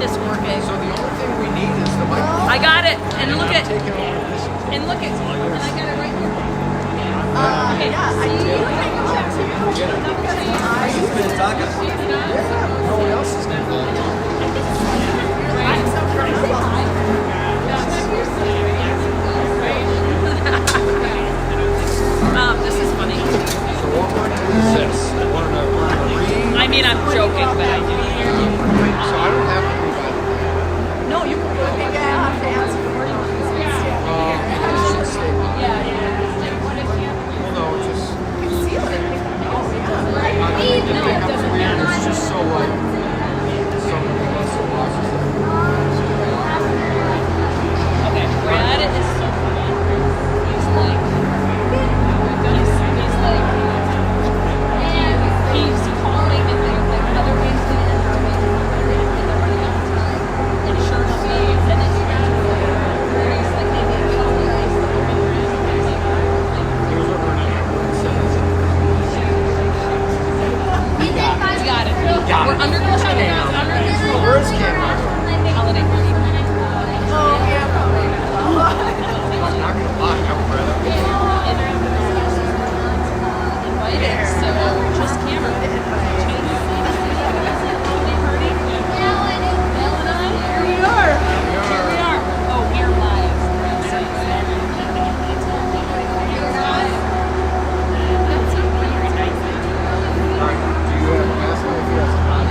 this working. So the only thing we need is the microphone. I got it. And look at, Taking over this. and look at, and I got it right here. Okay, Yeah, I see? do. Minnetonka. Yeah, no one else is going to go. This is funny. So what we're going to do is this. We're going to read. I mean, I'm joking, but I do. So I don't have to read by the way. No, you can. Maybe I have to ask for you. Well, no, it's just. Conceal it. Oh, yeah. It becomes weird. It's just so like. So watches it. Okay, Brad is so funny. He's like, he's calling and they're like, another ways to end our way. And they're running out of time. And sure enough, then it's where he's like, maybe a couple guys that are in Here's what we're going to do. We got it. We're under control. Where's camera? Holiday party. Oh, yeah, probably. I'm not going to lie. I would rather. Invited, so just camera. Here we are. Oh, we're live. All right. Do you have a mask on? If you have some on,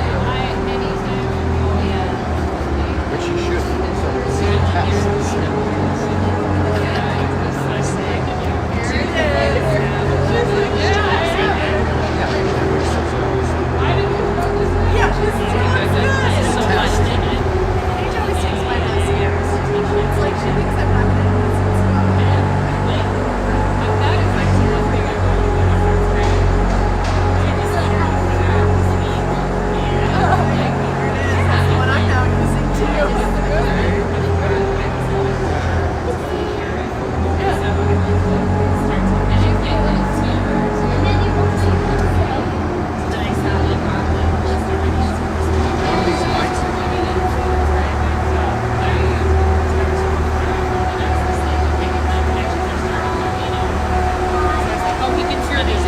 which you should. So it's a test. One of these mics. Oh, he can hear these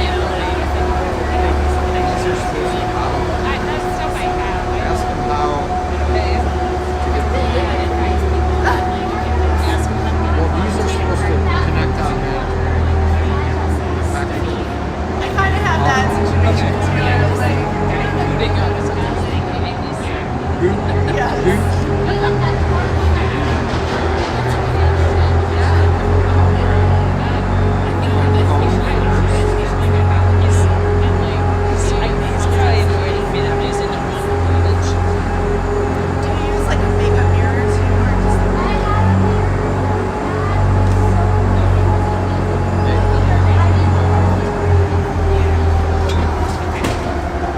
Ask him how to get well, these are supposed to connect on that. I kind of had that situation too. I was like, do you use like a makeup mirror too, or just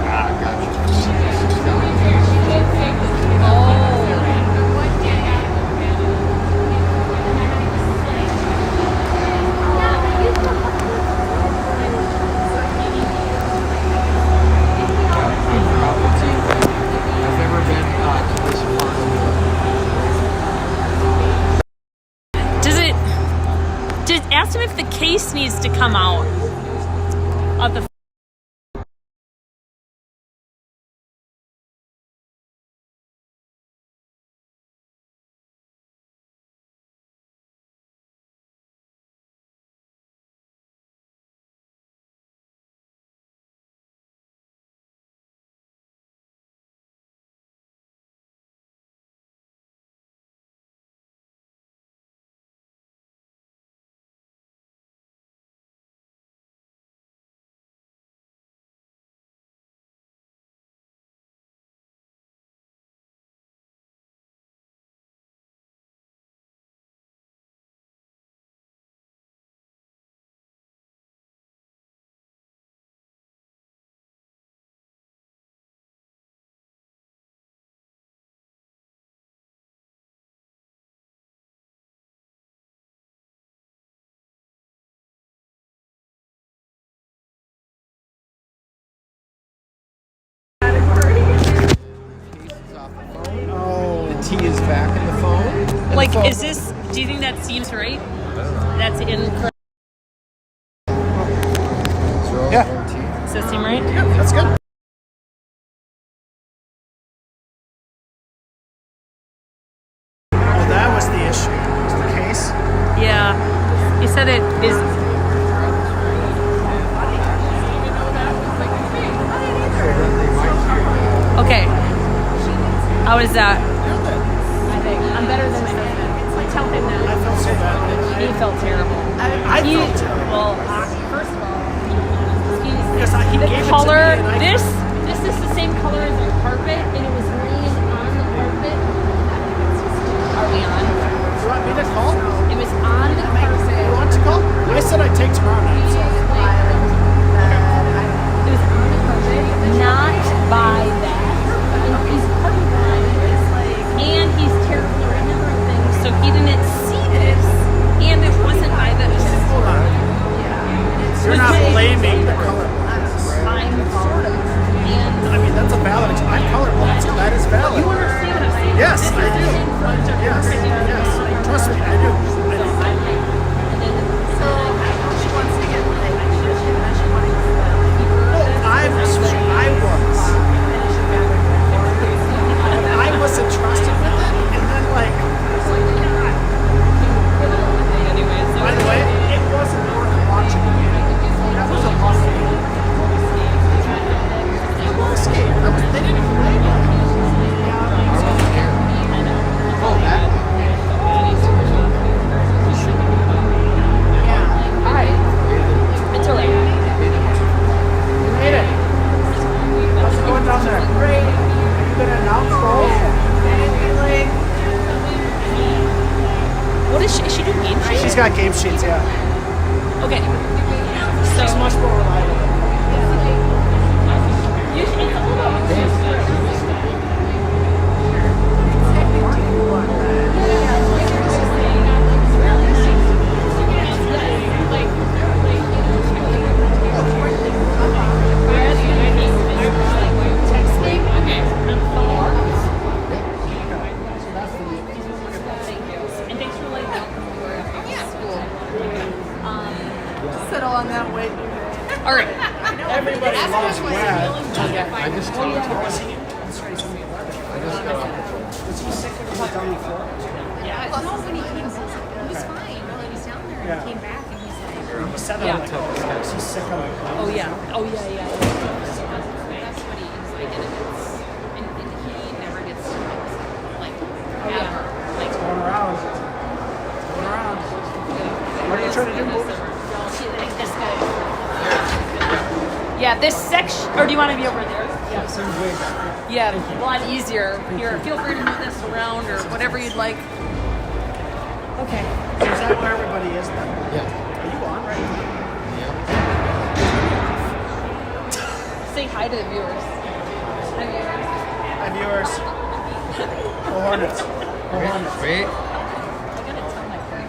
Ah, gotcha. I've never been to this part. Does it? Just ask him if the case needs to come out of the is back in the phone. and Like, the phone is this? Do you think that seems right? That's in. Yeah. Does that seem right? Yeah, that's good. Oh, that was the issue. Was the case? Yeah. He said it is. Okay. How is that? I think I'm better than my husband. Tell him I that. felt so bad. He felt terrible. I felt terrible. Well, first of all, Because he the gave it to color. me and I- This is the same color as our carpet, and it was laying on the carpet. Are we on? You want me to call? It was on the carpet. You want to call? I said I'd take tomorrow night. So. It was on the carpet, not by that. And he's colorblind, and he's terrible at remembering things, so he didn't see this, and it wasn't by the. Hold on. You're not blaming the color. I'm sort of, and I mean, that's a valid. I'm colorblind, so that is valid. you understand what I'm saying? Yes, This I is do. in front of Yes, her. yes. Trust me, I do. I do. So she wants to get like I was entrusted with it, and then like, by the way, it wasn't worth watching. That was a loss. They didn't play well. Oh, that. Hi. It's early. You made it. How's it going down there? Great. Are you gonna announce goals? What is she doing? Game sheet? She's got game sheets, yeah. Okay. She's So much more reliable. it's all about settle on that way. All right. Everybody loves Brad. I just talked to her. I just got off the phone. Was he sick when he was down before? No, when he came, he was fine while he was down there. And Yeah. he came back and he's like, He said Yeah. that like, is he sick on the Oh yeah. Oh yeah. Yeah. that's what he was like, and he never gets like ever. Like going around? Going around. What are you trying to do? Move? like this guy. Yeah. This section. Or do you want to be over there? Yeah, sounds way better. Yeah. A lot easier. Here. Feel free to move this around or whatever you'd like. Okay. So is that where everybody is then? Yeah. Are you on right now? Yeah. Say hi to the viewers. Hi viewers. Hi viewers. Go Hornets. Go Hornets. Wait. I gotta tell my friend.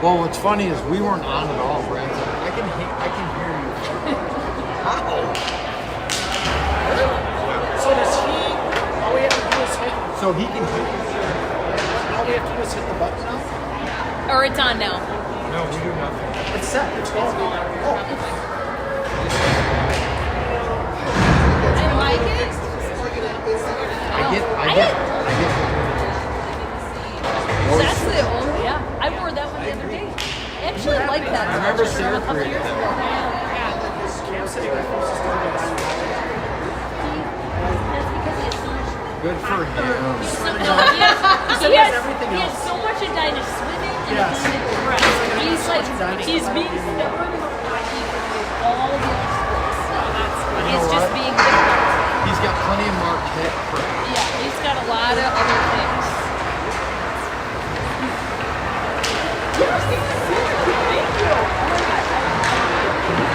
Well, what's funny is we weren't on at all, Brad. I can hear you. How? So does he? All we have to do is hit. So he can hear you. All we have to do is hit the button now. Or it's on now. No, we do nothing. It's set. It's going. Oh. I like it. I get. That's the old. Yeah. I wore that one the other day. I actually like that. I remember sweatshirt Sarah a couple created years that. ago. Cam City Rifles is doing it. That's because he has so much. Good for him. He has everything he has else. so much Edina swimming and Yes. Edina dress. He's like he's being stubborn about hockey for all the other sports. He's just what? being different. He's got plenty of Marquette for him. Yeah, he's got a lot of other things. Thank you. Oh my God.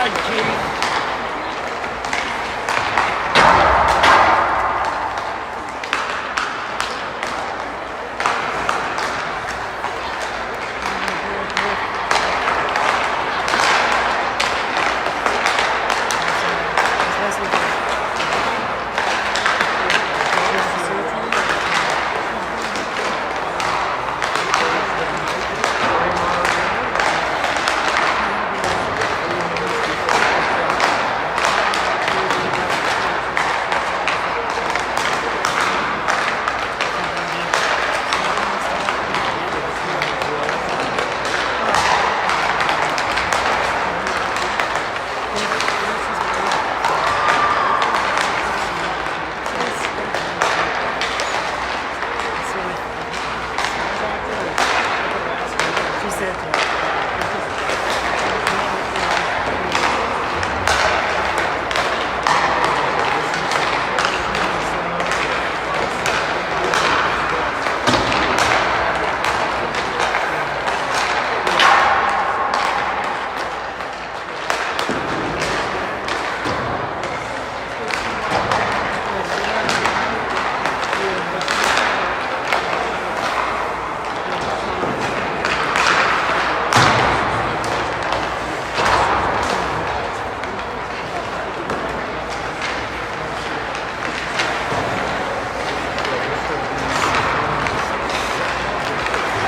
God, Katie.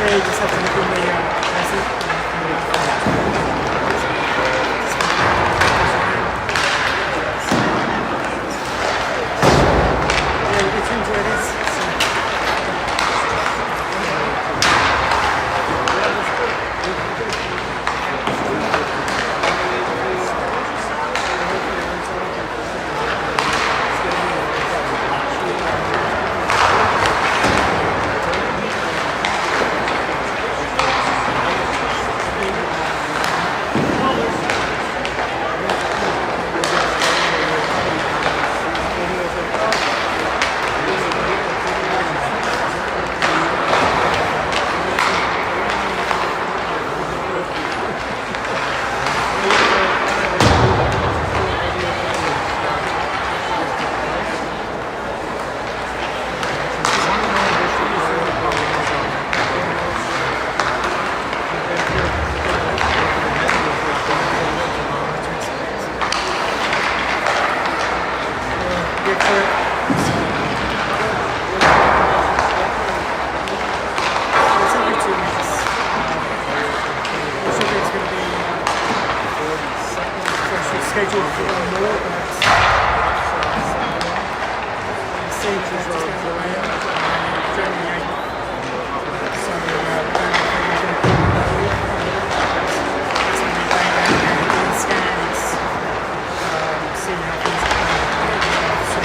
They just have to look in the yeah, it's enjoy this. Scheduled for more, but see, just going to away January 8th. So we're going to be scans, seeing how things are going. So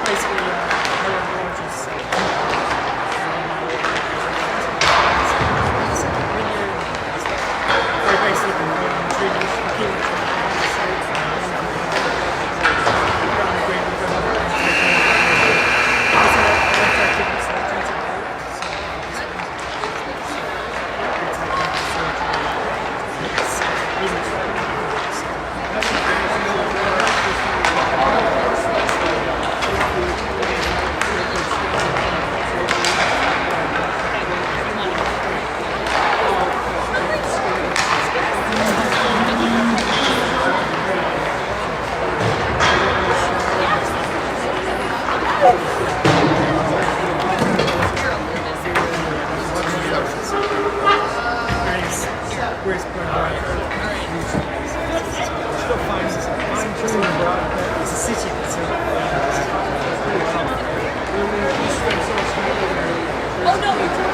basically, Where's still finds it's a city. Oh no, it's all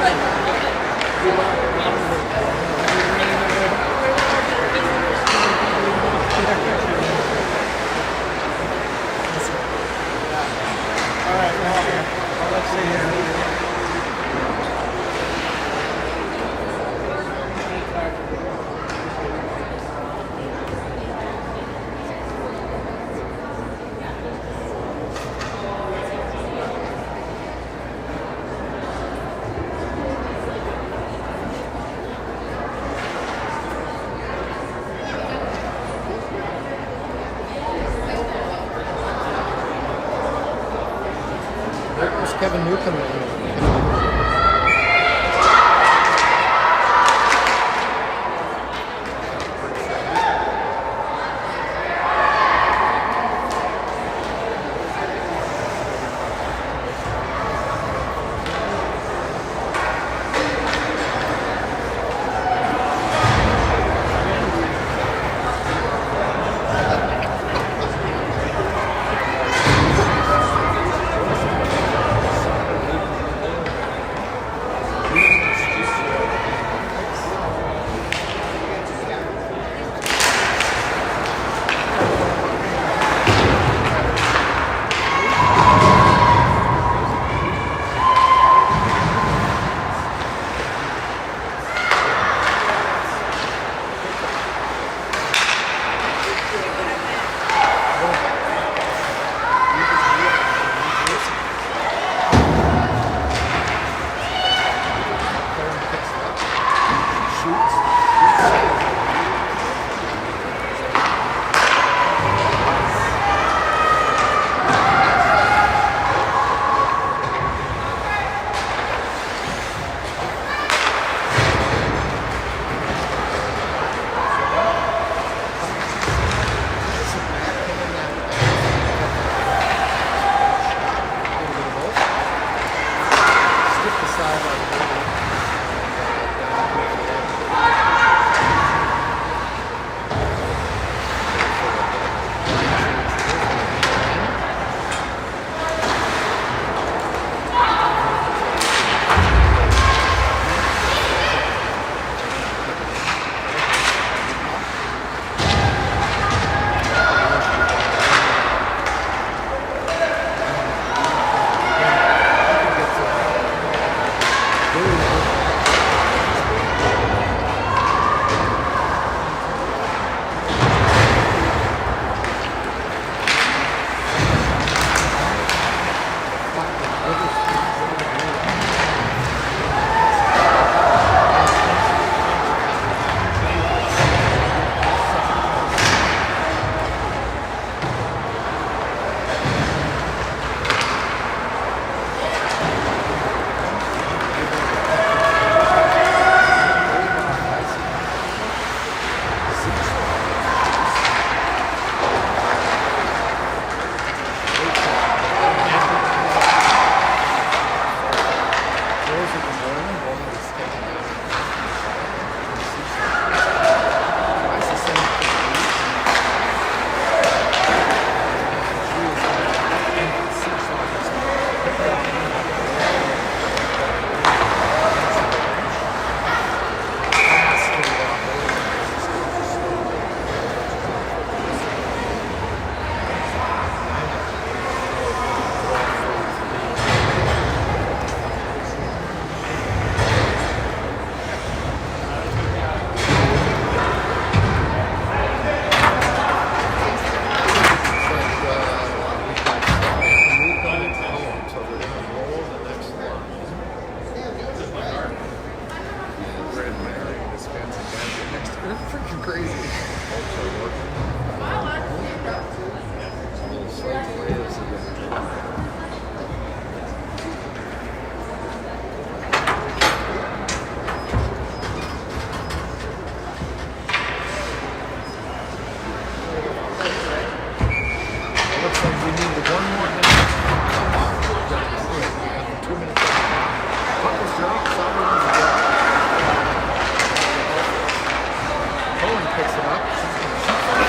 right, well, let's see here. Kevin Newcomb. Picks it up.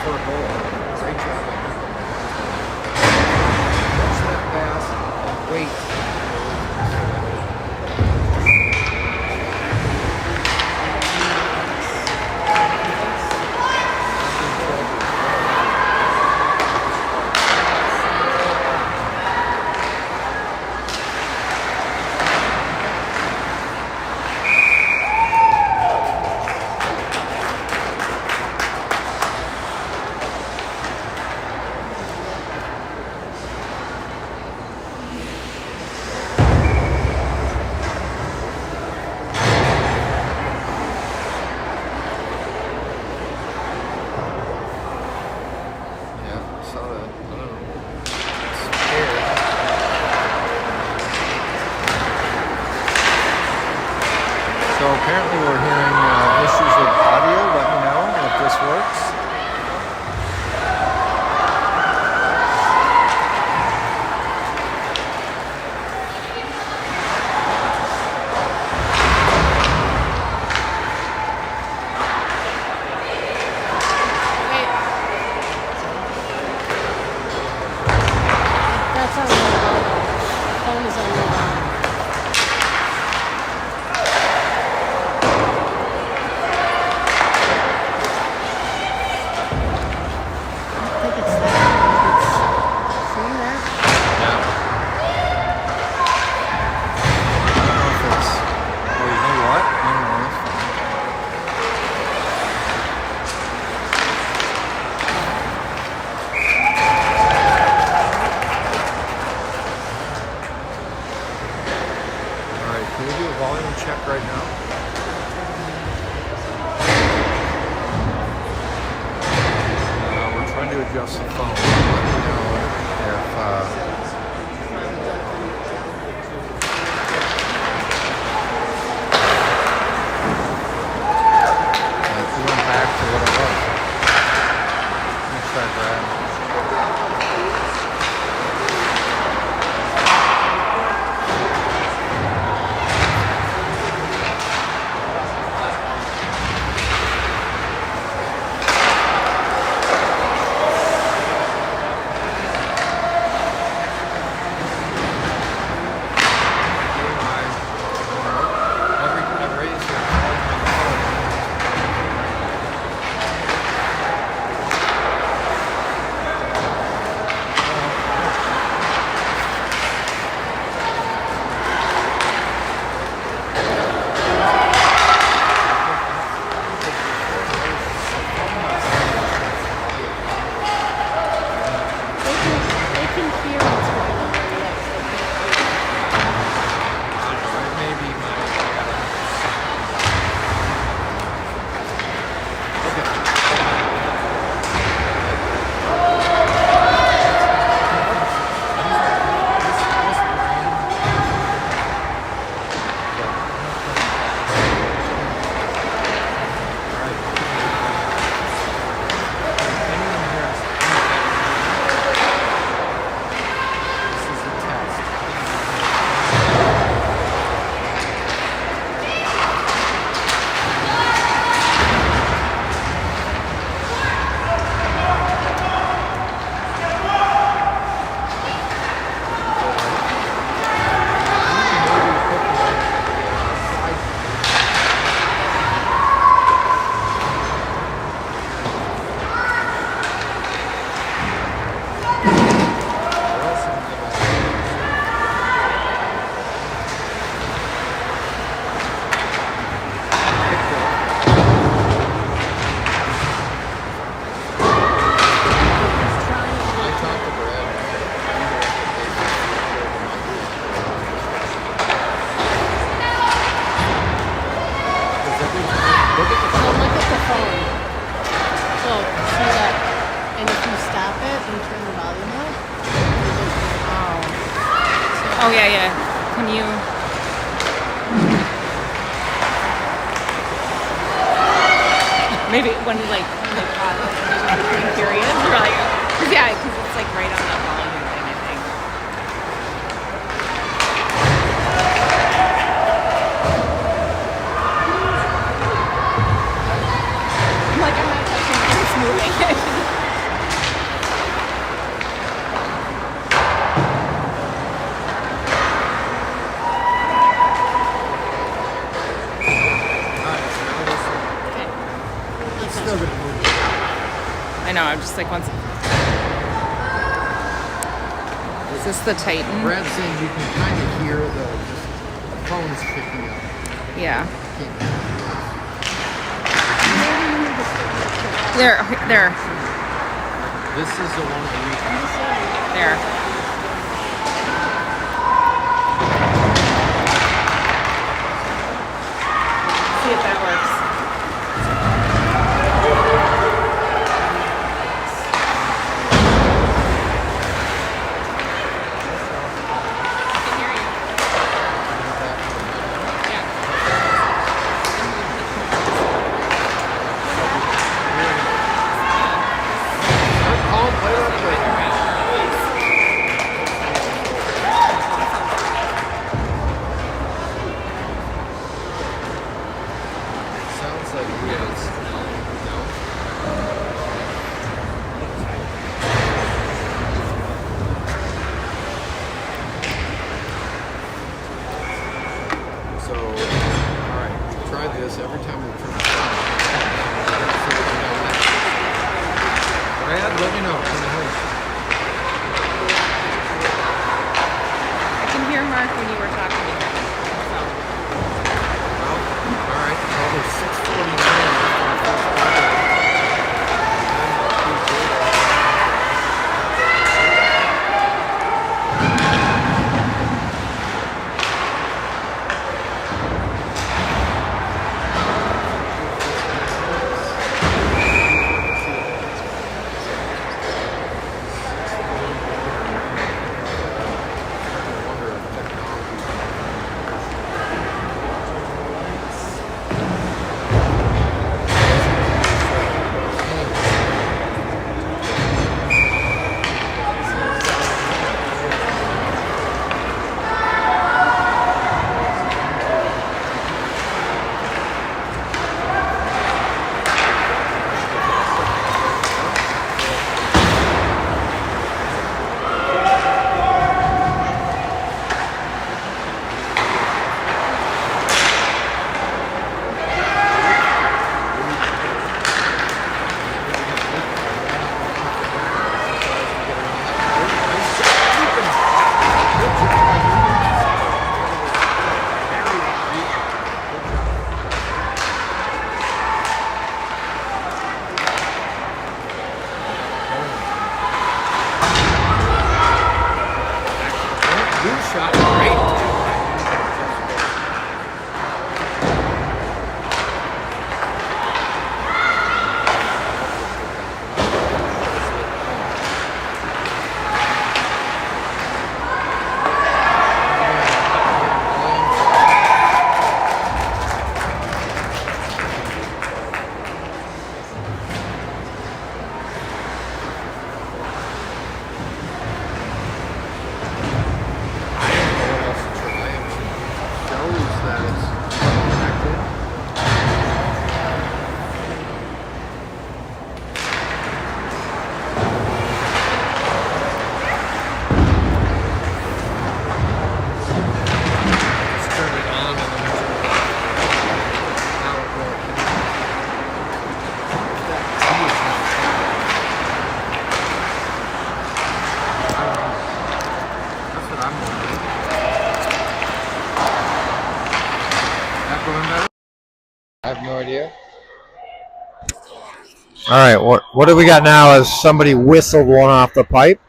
for a goal. Great job. Watch that pass. Wait. So apparently we're hearing issues with audio. Let me know if this works. That's on the phone is on the Can we do a volume check right now? We're trying to adjust the phone. Let me know if we went back to what it was. Let's try that. Oh yeah, yeah. Can you? Maybe when like between periods, or like, cause yeah, because it's like right on the volume thing, I think. I'm like, I'm not touching it, it's moving. I know. I'm just like once. Is this the Titan? Brad's saying you can kind of hear the phone's picking up. Yeah. Can't There. This is the one that we There. See if that works. sounds like yes. So, alright, we try this every time we turn it on. Brad, let me know. Can you hear me? I can hear Mark when you were talking to him. Well, alright, probably 6:49. I have no idea. All right, what do we got now? Is somebody whistled one off the pipe?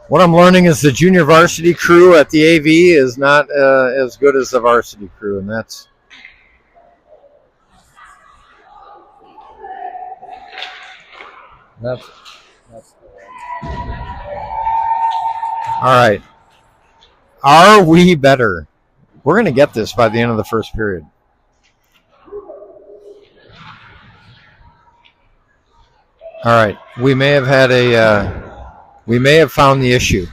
What I'm learning is the junior varsity crew at the AV is not as good as the varsity crew, and that's all right. Are we better? We're going to get this by the end of the first period. All right. We may have had we may have found the issue.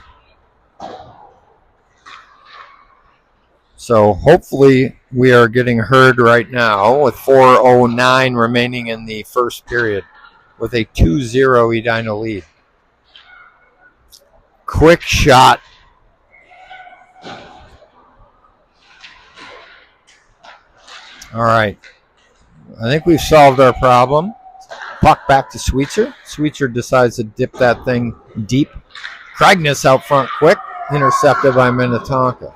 So hopefully we are getting heard right now with 4:09 remaining in the first period with a 2-0 Edina lead. Quick shot. All right. I think we've solved our problem. Puck back to Sweetser. Sweetser decides to dip that thing deep. Kragness out front quick. Intercepted by Minnetonka.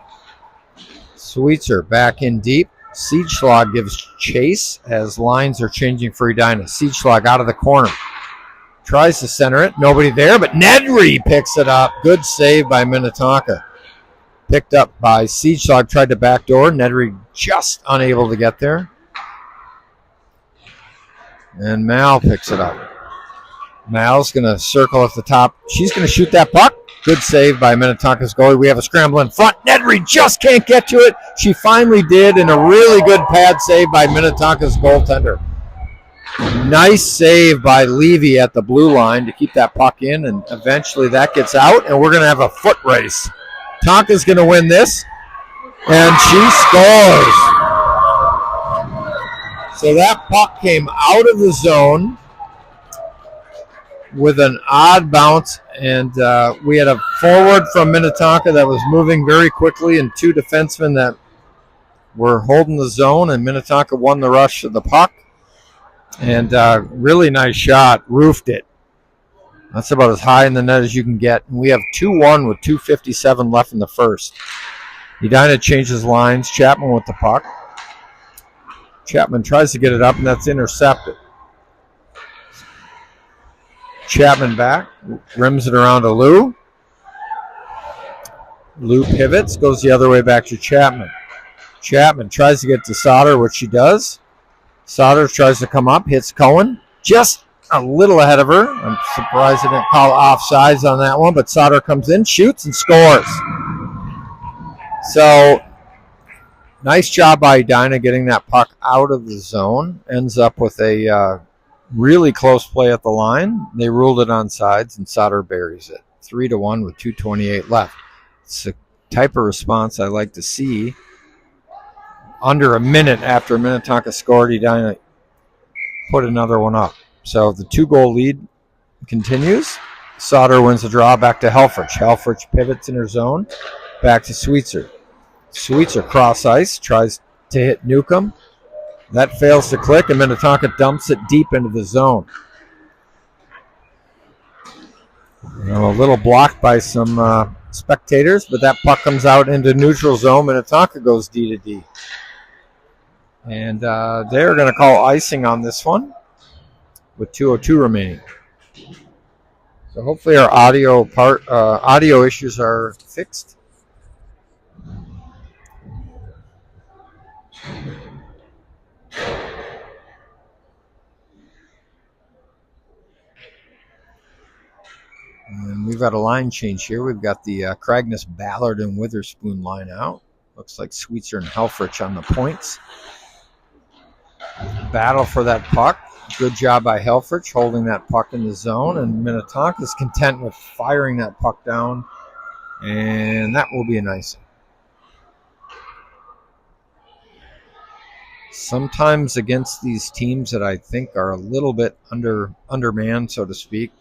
Sweetser back in deep. Siegschlag gives chase as lines are changing for Edina. Siegschlag out of the corner. Tries to center it. Nobody there, but Nedry picks it up. Good save by Minnetonka. Picked up by Siegschlag. Tried to backdoor. Nedry just unable to get there. And Mal picks it up. Mal's going to circle at the top. She's going to shoot that puck. Good save by Minnetonka's goalie. We have a scramble in front. Nedry just can't get to it. She finally did, and a really good pad save by Minnetonka's goaltender. Nice save by Levy at the blue line to keep that puck in, and eventually that gets out, and we're going to have a foot race. Tonka's going to win this, and she scores. So that puck came out of the zone with an odd bounce, and we had a forward from Minnetonka that was moving very quickly and two defensemen that were holding the zone, and Minnetonka won the rush of the puck. And really nice shot, roofed it. That's about as high in the net as you can get. And we have 2-1 with 2:57 left in the first. Edina changes lines. Chapman with the puck. Chapman tries to get it up, and that's intercepted. Chapman back, rims it around to Lou. Lou pivots, goes the other way back to Chapman. Chapman tries to get to Sauter, which she does. Sauter tries to come up, hits Cohen, just a little ahead of her. I'm surprised they didn't call offsides on that one, but Sauter comes in, shoots, and scores. So, nice job by Edina getting that puck out of the zone. Ends up with a really close play at the line. They ruled it onside, and Sauter buries it. 3-1 with 2:28 left. It's the type of response I like to see. Under a minute after Minnetonka scored, Edina put another one up. So the 2-goal lead continues. Sauter wins the draw back to Helfrich. Helfrich pivots in her zone. Back to Sweetser. Sweetser cross ice, tries to hit Newcomb. That fails to click, and Minnetonka dumps it deep into the zone. A little blocked by some spectators, but that puck comes out into neutral zone. Minnetonka goes D to D. And they're going to call icing on this one with 2:02 remaining. So hopefully our audio issues are fixed. And we've got a line change here. We've got the Kragness, Ballard, and Witherspoon line out. Looks like Sweetser and Helfrich on the points. Battle for that puck. Good job by Helfrich holding that puck in the zone, and Minnetonka's content with firing that puck down, and that will be an icing. Sometimes against these teams that I think are a little bit undermanned, so to speak,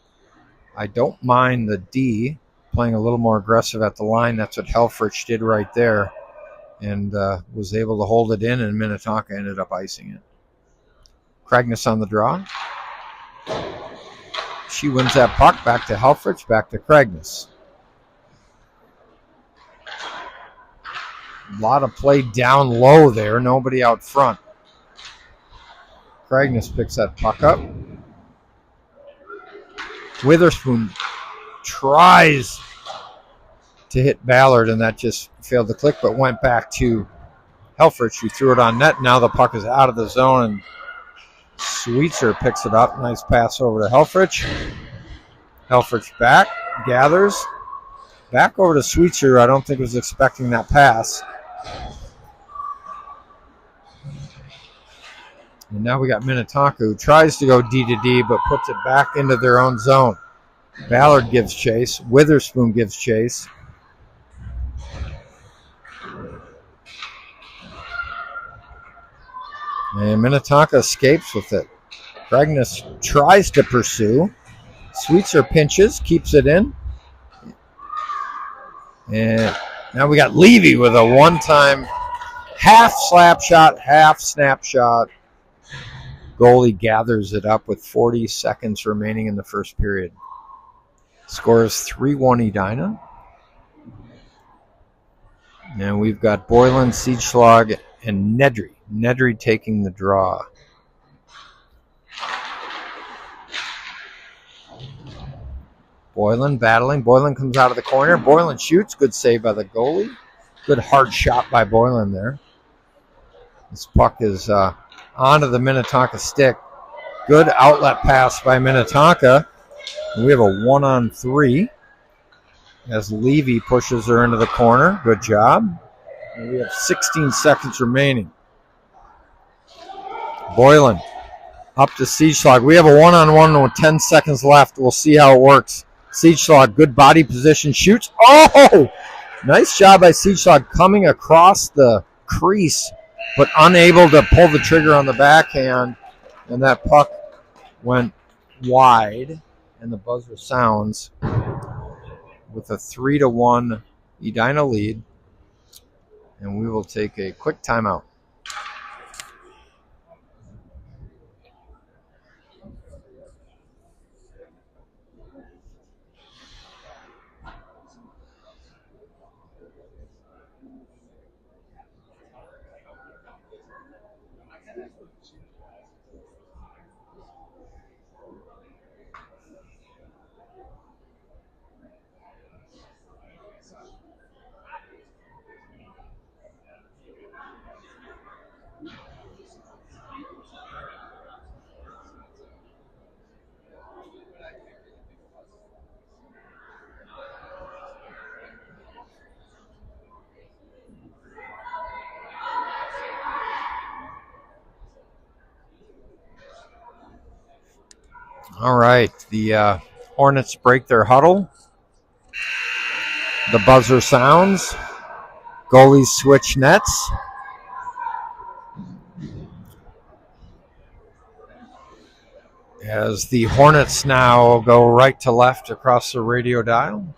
I don't mind the D playing a little more aggressive at the line. That's what Helfrich did right there, and was able to hold it in, and Minnetonka ended up icing it. Kragness on the draw. She wins that puck. Back to Helfrich, back to Kragness. A lot of play down low there. Nobody out front. Kragness picks that puck up. Witherspoon tries to hit Ballard, and that just failed to click, but went back to Helfrich, who threw it on net. Now the puck is out of the zone, and Sweetser picks it up. Nice pass over to Helfrich. Helfrich back, gathers. Back over to Sweetser. I don't think was expecting that pass. And now we got Minnetonka, who tries to go D to D, but puts it back into their own zone. Ballard gives chase. Witherspoon gives chase. And Minnetonka escapes with it. Kragness tries to pursue. Sweetser pinches, keeps it in. And now we got Levy with a one-time Half slap shot, half snapshot. Goalie gathers it up with 40 seconds remaining in the first period. Score is 3-1 Edina. And we've got Boylan, Siegschlag, and Nedry. Nedry taking the draw. Boylan battling. Boylan comes out of the corner. Boylan shoots. Good save by the goalie. Good hard shot by Boylan there. This puck is onto the Minnetonka stick. Good outlet pass by Minnetonka. And we have a 1-on-3 as Levy pushes her into the corner. Good job. And we have 16 seconds remaining. Boylan up to Siegschlag. We have a 1-on-1 with 10 seconds left. We'll see how it works. Siegschlag, good body position, shoots. Oh! Nice job by Siegschlag coming across the crease, but unable to pull the trigger on the backhand. And that puck went wide, and the buzzer sounds with a 3-1 Edina lead. And we will take a quick timeout. All right, the Hornets break their huddle. The buzzer sounds. Goalies switch nets. As the Hornets now go right to left across the radio dial.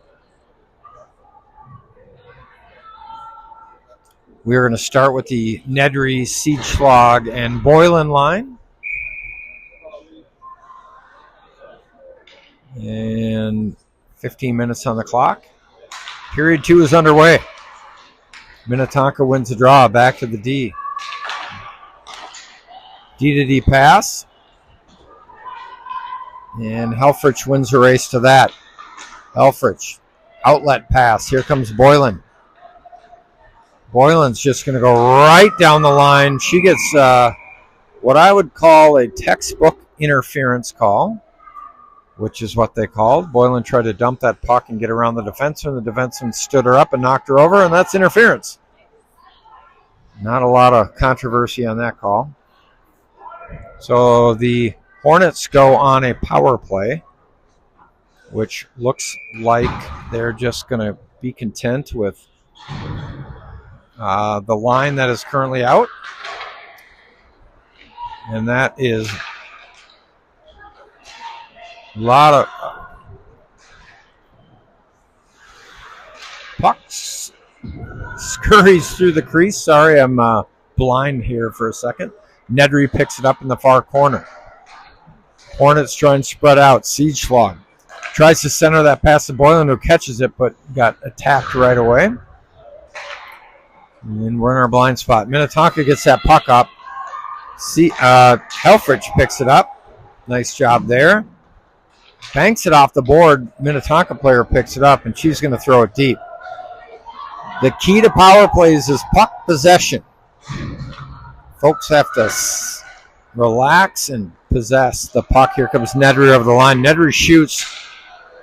We're going to start with the Nedry, Siegschlag, and Boylan line. And 15 minutes on the clock. Period 2 is underway. Minnetonka wins the draw. Back to the D. D-to-D pass. And Helfrich wins the race to that. Helfrich. Outlet pass. Here comes Boylan. Boylan's just going to go right down the line. She gets what I would call a textbook interference call, which is what they called. Boylan tried to dump that puck and get around the defenseman. The defenseman stood her up and knocked her over, and that's interference. Not a lot of controversy on that call. So the Hornets go on a power play, which looks like they're just going to be content with the line that is currently out. And that is a lot of pucks scurries through the crease. Sorry, I'm blind here for a second. Nedry picks it up in the far corner. Hornets try and spread out. Siegschlag tries to center that pass to Boylan, who catches it, but got attacked right away. And we're in our blind spot. Minnetonka gets that puck up. Helfrich picks it up. Nice job there. Banks it off the board. Minnetonka player picks it up, and she's going to throw it deep. The key to power plays is puck possession. Folks have to relax and possess the puck. Here comes Nedry over the line. Nedry shoots.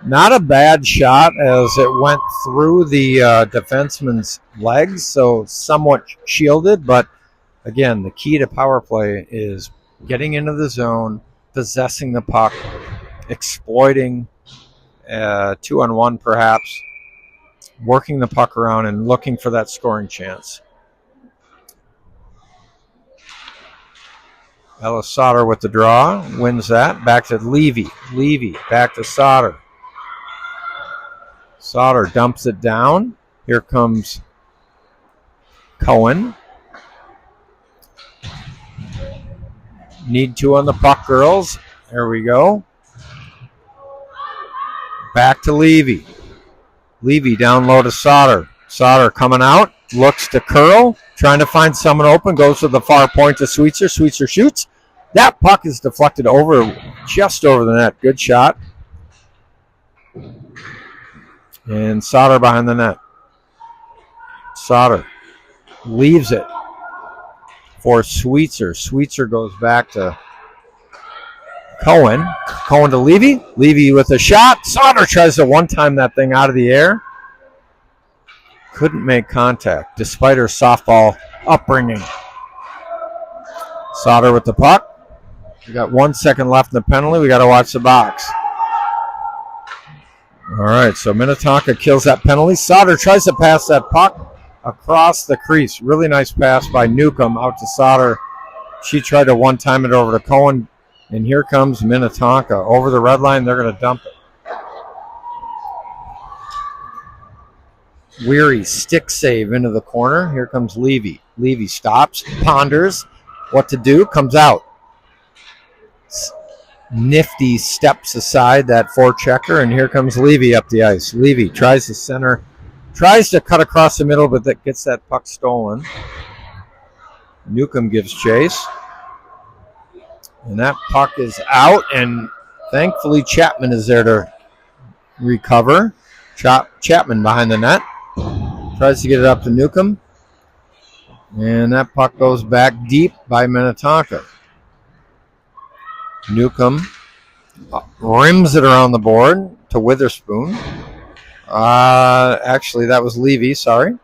Not a bad shot as it went through the defenseman's legs, so somewhat shielded. But again, the key to power play is getting into the zone, possessing the puck, exploiting 2-on-1 perhaps, working the puck around and looking for that scoring chance. Ella Sauter with the draw, wins that. Back to Levy. Levy, back to Sauter. Sauter dumps it down. Here comes Cohen. Need 2 on the puck, girls. There we go. Back to Levy. Levy down low to Sauter. Sauter coming out. Looks to curl. Trying to find someone open. Goes to the far point to Sweetser. Sweetser shoots. That puck is deflected just over the net. Good shot. And Sauter behind the net. Sauter leaves it for Sweetser. Sweetser goes back to Cohen. Cohen to Levy. Levy with a shot. Sauter tries to one-time that thing out of the air. Couldn't make contact despite her softball upbringing. Sauter with the puck. We got 1 second left in the penalty. We got to watch the box. All right, so Minnetonka kills that penalty. Sauter tries to pass that puck across the crease. Really nice pass by Newcomb out to Sauter. She tried to one-time it over to Cohen. And here comes Minnetonka. Over the red line, they're going to dump it. Weary stick save into the corner. Here comes Levy. Levy stops, ponders what to do, comes out. Nifty steps aside that forechecker, and here comes Levy up the ice. Levy tries to center, tries to cut across the middle, but that gets that puck stolen. Newcomb gives chase. And that puck is out, and thankfully Chapman is there to recover. Chapman behind the net. Tries to get it up to Newcomb. And that puck goes back deep by Minnetonka. Newcomb rims it around the board to Witherspoon. Actually, that was Levy, sorry.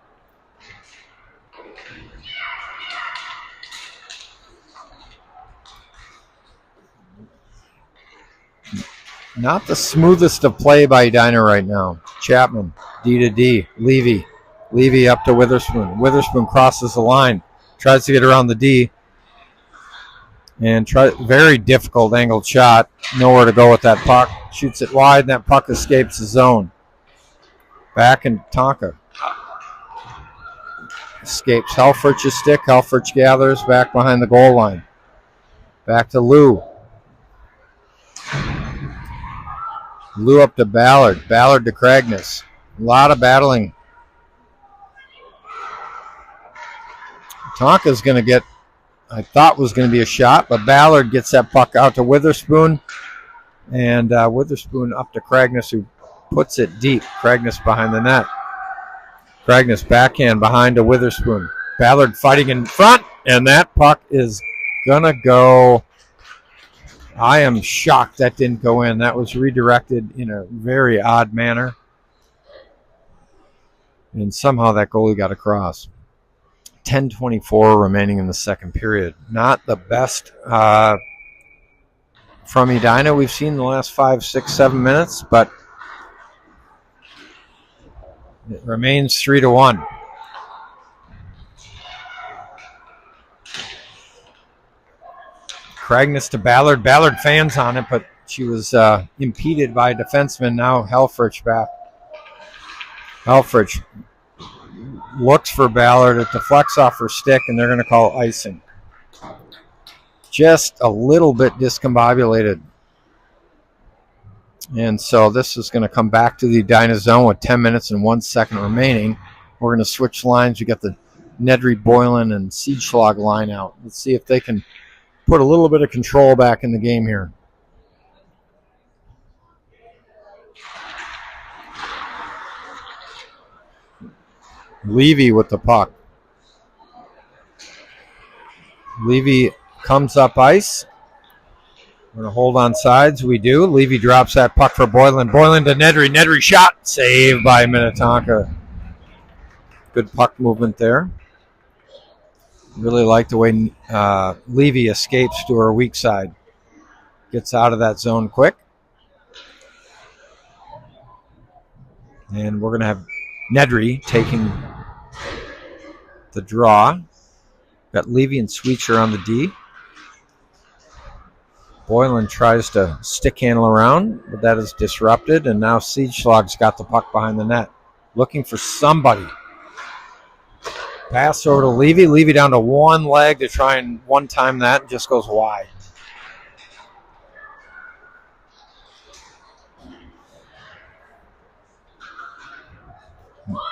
Not the smoothest of play by Edina right now. Chapman, D to D. Levy. Levy up to Witherspoon. Witherspoon crosses the line. Tries to get around the D. And very difficult angled shot. Nowhere to go with that puck. Shoots it wide, and that puck escapes the zone. Back in Tonka. Escapes Helfrich's stick. Helfrich gathers back behind the goal line. Back to Lou. Lou up to Ballard. Ballard to Cragness. A lot of battling. Tonka's going to get, I thought was going to be a shot, but Ballard gets that puck out to Witherspoon. And Witherspoon up to Cragness, who puts it deep. Cragness behind the net. Cragness backhand behind to Witherspoon. Ballard fighting in front, and that puck is going to go. I am shocked that didn't go in. That was redirected in a very odd manner. And somehow that goalie got across. 10:24 remaining in the second period. Not the best from Edina we've seen in the last 5, 6, 7 minutes, but it remains 3-1. Cragness to Ballard. Ballard fans on it, but she was impeded by a defenseman. Now Helfrich back. Helfrich looks for Ballard. It deflects off her stick, and they're going to call icing. Just a little bit discombobulated. And so this is going to come back to the Edina zone with 10 minutes and 1 second remaining. We're going to switch lines. We got the Nedry, Boylan, and Siegschlag line out. Let's see if they can put a little bit of control back in the game here. Levy with the puck. Levy comes up ice. We're going to hold on sides. We do. Levy drops that puck for Boylan. Boylan to Nedry. Nedry shot. Saved by Minnetonka. Good puck movement there. Really like the way Levy escapes to her weak side. Gets out of that zone quick. And we're going to have Nedry taking the draw. Got Levy and Sweetser on the D. Boylan tries to stick handle around, but that is disrupted. And now Siegschlag's got the puck behind the net. Looking for somebody. Pass over to Levy. Levy down to one leg to try and one-time that. Just goes wide.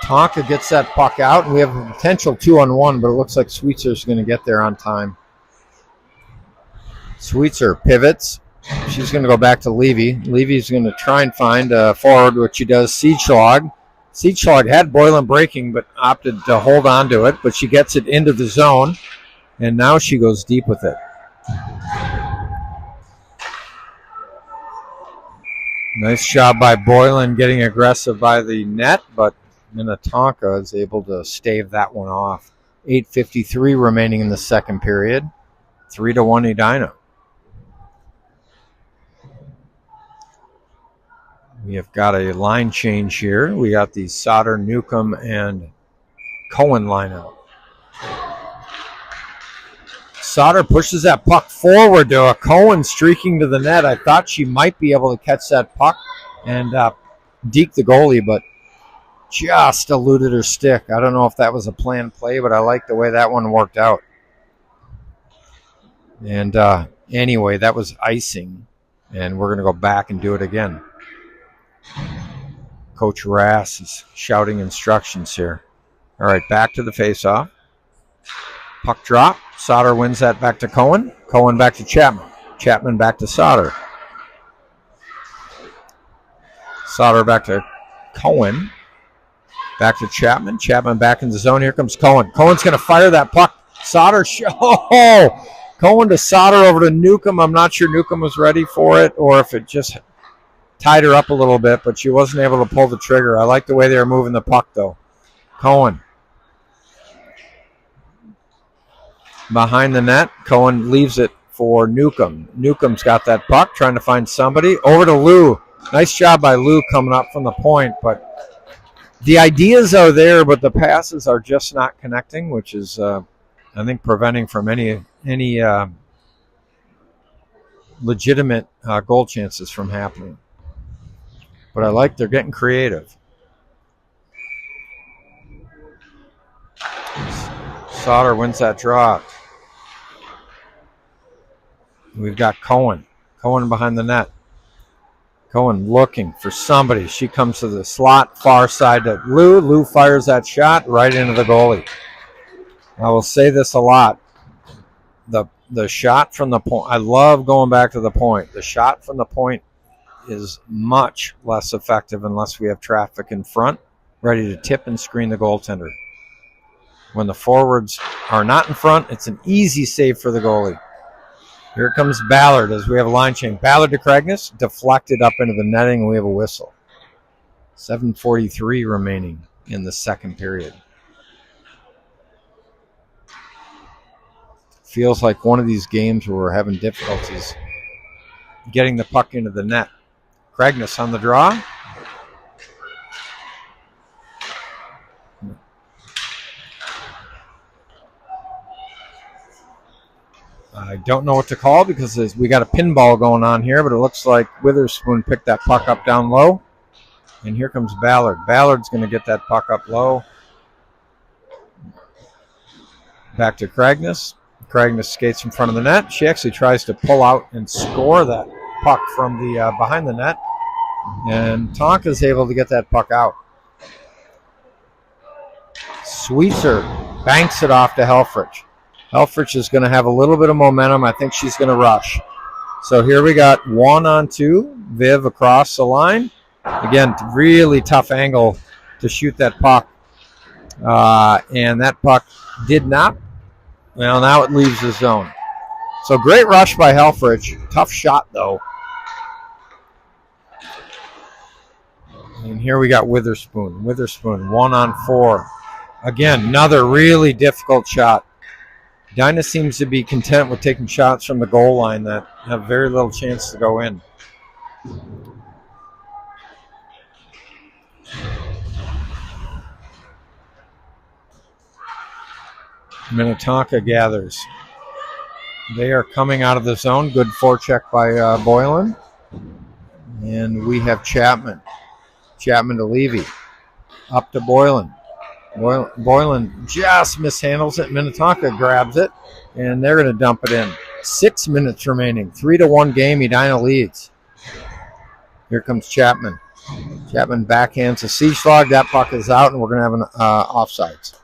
Tonka gets that puck out, and we have a potential 2-on-1, but it looks like Sweetser's going to get there on time. Sweetser pivots. She's going to go back to Levy. Levy's going to try and find a forward, which she does. Siegschlag. Siegschlag had Boylan breaking, but opted to hold on to it, but she gets it into the zone, and now she goes deep with it. Nice job by Boylan getting aggressive by the net, but Minnetonka is able to stave that one off. 8:53 remaining in the second period. 3-1 Edina. We have got a line change here. We got the Sauter, Newcomb, and Cohen lineup. Sauter pushes that puck forward to a Cohen streaking to the net. I thought she might be able to catch that puck and deke the goalie, but just eluded her stick. I don't know if that was a planned play, but I like the way that one worked out. And anyway, that was icing, and we're going to go back and do it again. Coach Rass is shouting instructions here. All right, back to the face-off. Puck drop. Sauter wins that back to Cohen. Cohen back to Chapman. Chapman back to Sauter. Sauter back to Cohen. Back to Chapman. Chapman back in the zone. Here comes Cohen. Cohen's going to fire that puck. Sauter. Cohen to Sauter over to Newcomb. I'm not sure Newcomb was ready for it or if it just tied her up a little bit, but she wasn't able to pull the trigger. I like the way they were moving the puck, though. Cohen. Behind the net, Cohen leaves it for Newcomb. Newcomb's got that puck, trying to find somebody. Over to Lou. Nice job by Lou coming up from the point, but the ideas are there, but the passes are just not connecting, which is, I think, preventing from any legitimate goal chances from happening. But I like they're getting creative. Sauter wins that draw. We've got Cohen. Cohen behind the net. Cohen looking for somebody. She comes to the slot, far side to Lou. Lou fires that shot right into the goalie. I will say this a lot. The shot from the point, I love going back to the point. The shot from the point is much less effective unless we have traffic in front, ready to tip and screen the goaltender. When the forwards are not in front, it's an easy save for the goalie. Here comes Ballard as we have a line change. Ballard to Craigness, deflected up into the netting, and we have a whistle. 7:43 remaining in the second period. Feels like one of these games where we're having difficulties getting the puck into the net. Craigness on the draw. I don't know what to call because we got a pinball going on here, but it looks like Witherspoon picked that puck up down low. And here comes Ballard. Ballard's going to get that puck up low. Back to Craigness. Craigness skates in front of the net. She actually tries to pull out and score that puck from the behind the net. And Tonka's able to get that puck out. Sweetser banks it off to Helfrich. Helfrich is going to have a little bit of momentum. I think she's going to rush. So here we got 1-on-2. Viv across the line. Again, really tough angle to shoot that puck. And that puck did not. Well, now it leaves the zone. So great rush by Helfrich. Tough shot, though. And here we got Witherspoon. Witherspoon, 1-on-4. Again, another really difficult shot. Edina seems to be content with taking shots from the goal line that have very little chance to go in. Minnetonka gathers. They are coming out of the zone. Good forecheck by Boylan. And we have Chapman. Chapman to Levy. Up to Boylan. Boylan just mishandles it. Minnetonka grabs it, and they're going to dump it in. 6 minutes remaining. 3-1 game. Edina leads. Here comes Chapman. Chapman backhands a siege log. That puck is out, and we're going to have an offsides.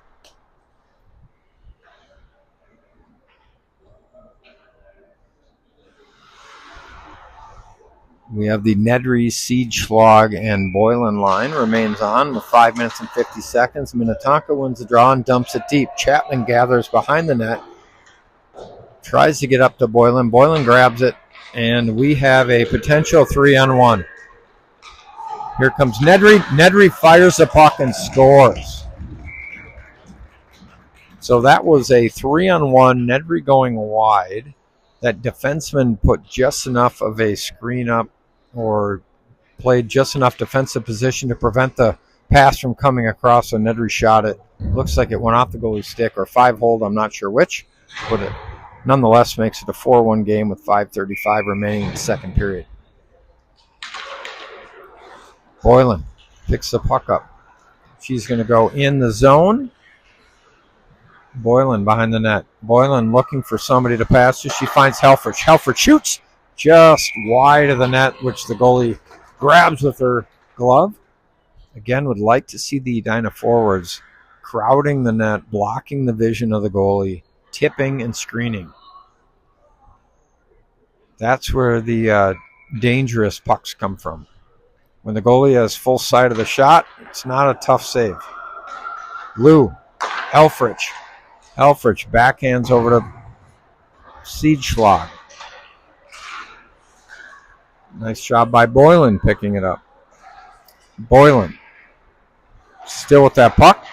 We have the Nedry, Siege Log, and Boylan line remains on with 5 minutes and 50 seconds. Minnetonka wins the draw and dumps it deep. Chapman gathers behind the net, tries to get up to Boylan. Boylan grabs it, and we have a potential 3-on-1. Here comes Nedry. Nedry fires the puck and scores. So that was a 3-on-1. Nedry going wide. That defenseman put just enough of a screen up or played just enough defensive position to prevent the pass from coming across, so Nedry shot it. Looks like it went off the goalie's stick or 5-hold, I'm not sure which, but it nonetheless makes it a 4-1 game with 5:35 remaining in the second period. Boylan picks the puck up. She's going to go in the zone. Boylan behind the net. Boylan looking for somebody to pass to. She finds Helfrich. Helfrich shoots just wide of the net, which the goalie grabs with her glove. Again, would like to see the Edina forwards crowding the net, blocking the vision of the goalie, tipping and screening. That's where the dangerous pucks come from. When the goalie has full sight of the shot, it's not a tough save. Lou, Helfrich. Helfrich backhands over to Siegschlag. Nice job by Boylan picking it up. Boylan still with that puck.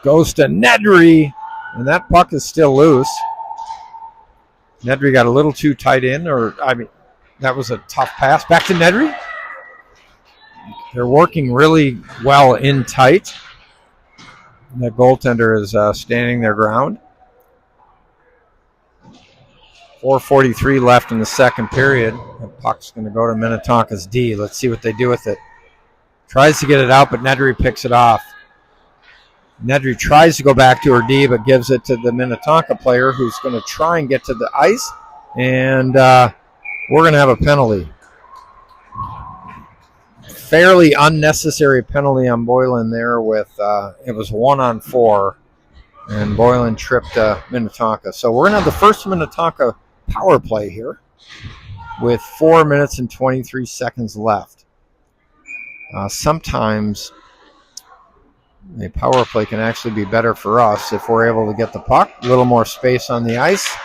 Goes to Nedry, and that puck is still loose. Nedry got a little too tight in, that was a tough pass. Back to Nedry. They're working really well in tight. The goaltender is standing their ground. 4:43 left in the second period. The puck's going to go to Minnetonka's D. Let's see what they do with it. Tries to get it out, but Nedry picks it off. Nedry tries to go back to her D, but gives it to the Minnetonka player, who's going to try and get to the ice. And we're going to have a penalty. Fairly unnecessary penalty on Boylan there with, it was 1-on-4, and Boylan tripped Minnetonka. So we're going to have the first Minnetonka power play here with 4 minutes and 23 seconds left. Sometimes a power play can actually be better for us if we're able to get the puck, a little more space on the ice.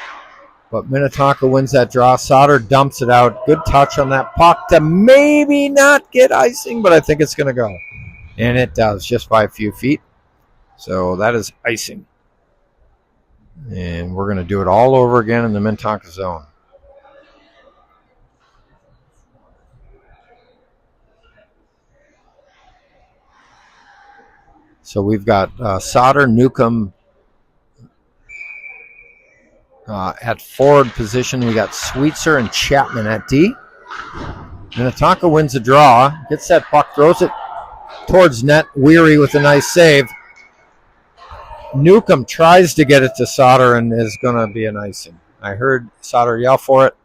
But Minnetonka wins that draw. Sauter dumps it out. Good touch on that puck to maybe not get icing, but I think it's going to go. And it does, just by a few feet. So that is icing. And we're going to do it all over again in the Minnetonka zone. So we've got Sauter, Newcomb, at forward position. We got Sweetser and Chapman at D. Minnetonka wins the draw. Gets that puck, throws it towards net. Weary with a nice save. Newcomb tries to get it to Sauter and is going to be an icing. I heard Sauter yell for it.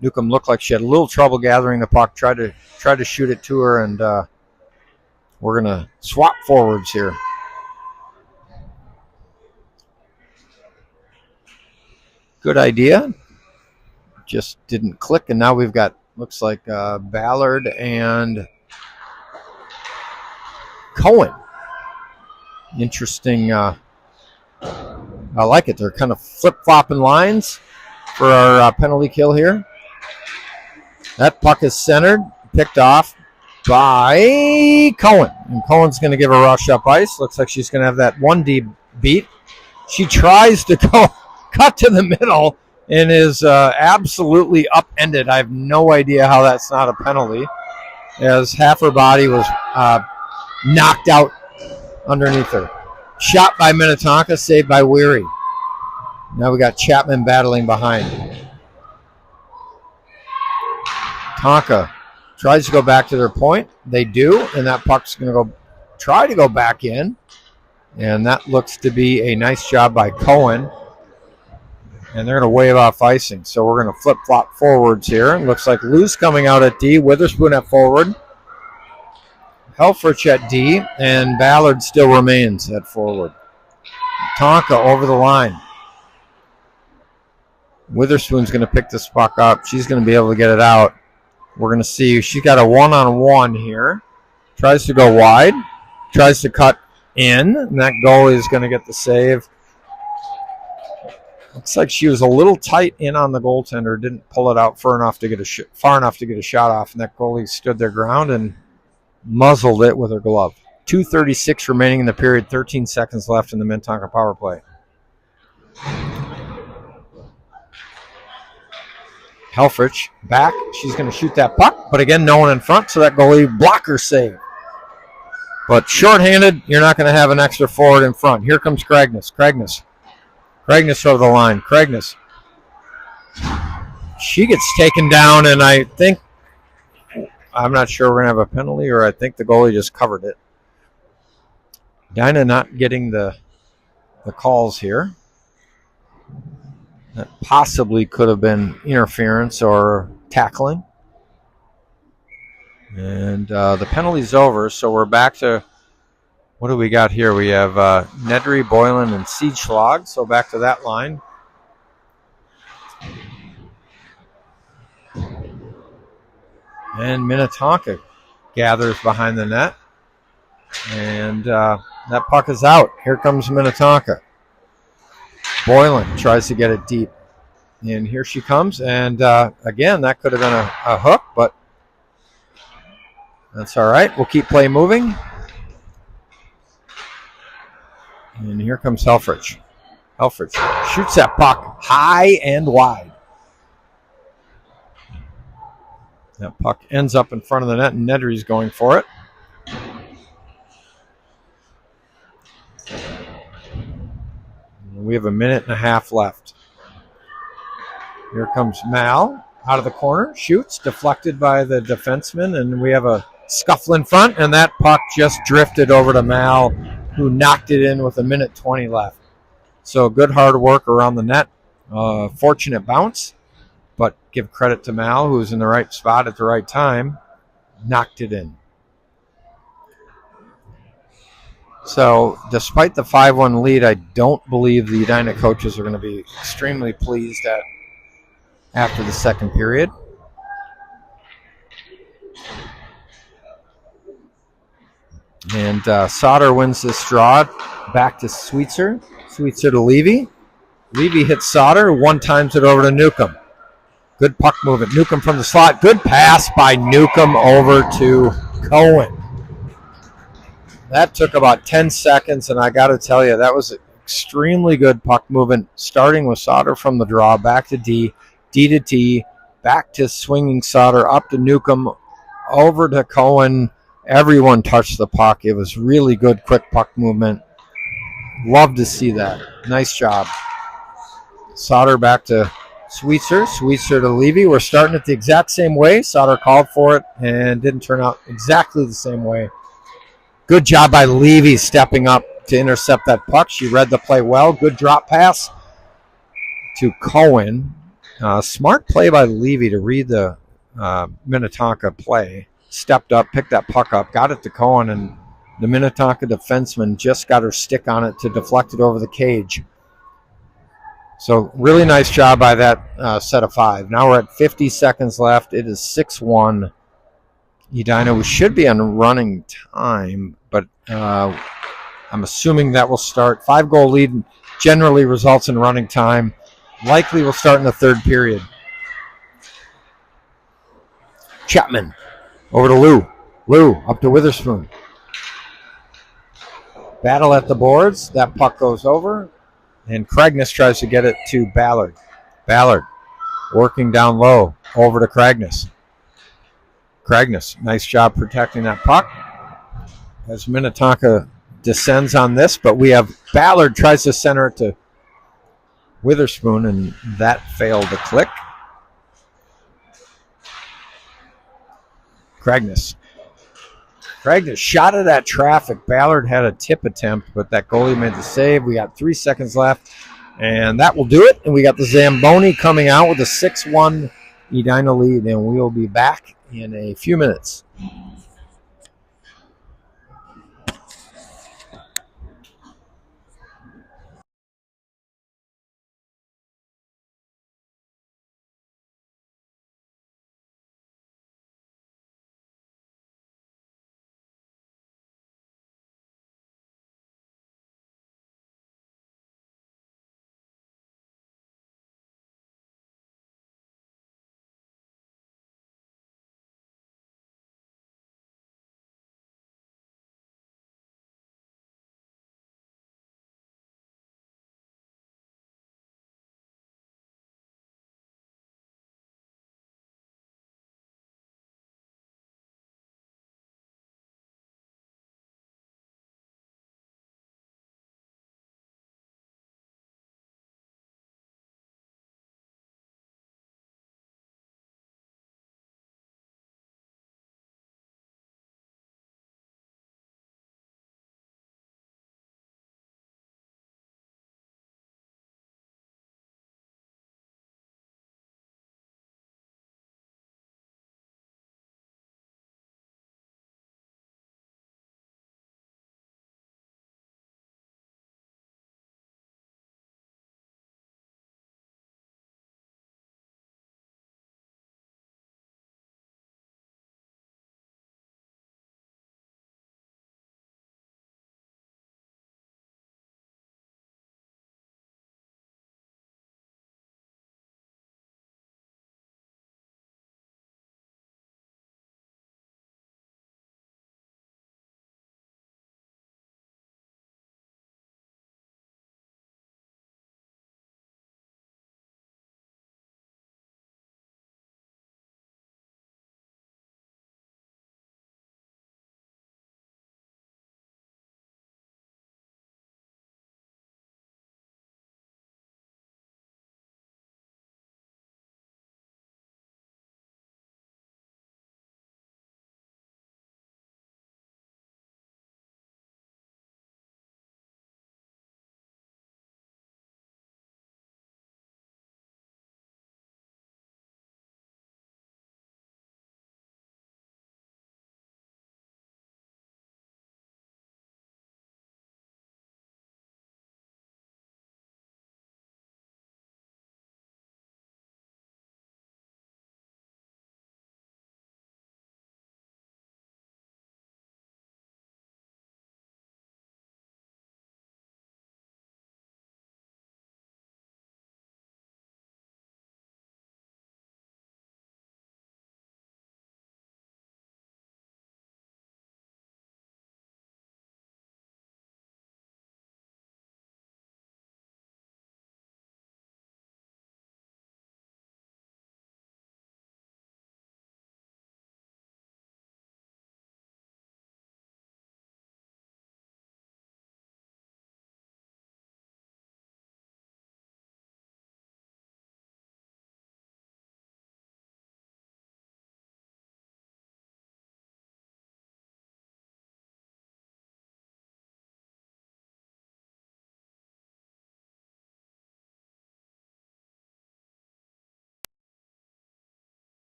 Newcomb looked like she had a little trouble gathering the puck. Tried to shoot it to her, and we're going to swap forwards here. Good idea. Just didn't click, and now we've got, looks like Ballard and Cohen. Interesting. I like it. They're kind of flip-flopping lines for our penalty kill here. That puck is centered, picked off by Cohen. And Cohen's going to give a rush up ice. Looks like she's going to have that 1D beat. She tries to go cut to the middle and is absolutely upended. I have no idea how that's not a penalty, as half her body was knocked out underneath her. Shot by Minnetonka, saved by Weary. Now we got Chapman battling behind. Tonka tries to go back to their point. They do, and that puck's going to try to go back in. And that looks to be a nice job by Cohen. And they're going to wave off icing. So we're going to flip-flop forwards here. It looks like Lou's coming out at D. Witherspoon at forward. Helfrich at D, and Ballard still remains at forward. Tonka over the line. Witherspoon's going to pick this puck up. She's going to be able to get it out. We're going to see. She's got a one-on-one here. Tries to go wide. Tries to cut in, and that goalie is going to get the save. Looks like she was a little tight in on the goaltender. Didn't pull it out far enough to get a shot off, and that goalie stood their ground and muzzled it with her glove. 2:36 remaining in the period. 13 seconds left in the Minnetonka power play. Helfrich back. She's going to shoot that puck, but again, no one in front, so that goalie blocker save. But shorthanded, you're not going to have an extra forward in front. Here comes Cragnes. Cragnes over the line. Cragnes. She gets taken down, and I'm not sure we're going to have a penalty, or I think the goalie just covered it. Edina not getting the calls here. That possibly could have been interference or tackling. And the penalty's over, so we're back to, what do we got here? We have Nedry, Boylan, and Siegschlag, so back to that line. And Minnetonka gathers behind the net. And that puck is out. Here comes Minnetonka. Boylan tries to get it deep. And here she comes. And again, that could have been a hook, but that's all right. We'll keep play moving. And here comes Helfrich. Helfrich shoots that puck high and wide. That puck ends up in front of the net, and Nedry's going for it. We have a minute and a half left. Here comes Mal out of the corner, shoots, deflected by the defenseman, and we have a scuffle in front, and that puck just drifted over to Mal, who knocked it in with a minute 20 left. So good hard work around the net. Fortunate bounce, but give credit to Mal, who was in the right spot at the right time, knocked it in. So despite the 5-1 lead, I don't believe the Edina coaches are going to be extremely pleased after the second period. And Sauter wins this draw. Back to Sweetser. Sweetser to Levy. Levy hits Sauter. One times it over to Newcomb. Good puck movement. Newcomb from the slot. Good pass by Newcomb over to Cohen. That took about 10 seconds, and I got to tell you, that was extremely good puck movement, starting with Sauter from the draw, back to D, D to T, back to swinging Sauter, up to Newcomb, over to Cohen. Everyone touched the puck. It was really good, quick puck movement. Love to see that. Nice job. Sauter back to Sweetser. Sweetser to Levy. We're starting it the exact same way. Sauter called for it and didn't turn out exactly the same way. Good job by Levy stepping up to intercept that puck. She read the play well. Good drop pass to Cohen. Smart play by Levy to read the Minnetonka play. Stepped up, picked that puck up, got it to Cohen, and the Minnetonka defenseman just got her stick on it to deflect it over the cage. So really nice job by that set of 5. Now we're at 50 seconds left. It is 6-1. Edina, we should be on running time, but I'm assuming that will start. 5-goal lead generally results in running time. Likely will start in the third period. Chapman over to Lou. Lou up to Witherspoon. Battle at the boards. That puck goes over, and Cragnes tries to get it to Ballard. Ballard working down low over to Cragnes. Cragnes, nice job protecting that puck as Minnetonka descends on this, but we have Ballard tries to center it to Witherspoon, and that failed to click. Cragnes shot at that traffic. Ballard had a tip attempt, but that goalie made the save. We got 3 seconds left, and that will do it. And we got the Zamboni coming out with a 6-1 Edina lead, and we will be back in a few minutes.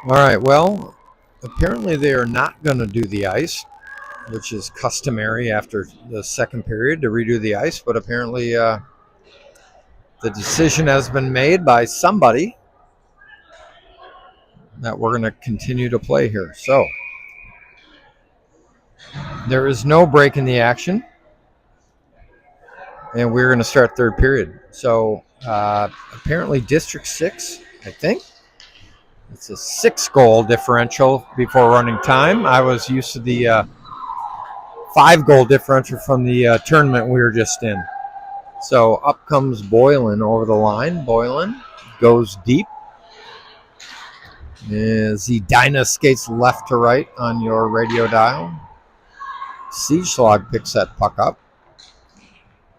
All right, well, apparently they are not going to do the ice, which is customary after the second period to redo the ice, but apparently the decision has been made by somebody that we're going to continue to play here. So there is no break in the action, and we're going to start third period. So apparently District 6, I think, it's a 6-goal differential before running time. I was used to the 5-goal differential from the tournament we were just in. So up comes Boylan over the line. Boylan goes deep. As Edina skates left to right on your radio dial. Siege Slog picks that puck up.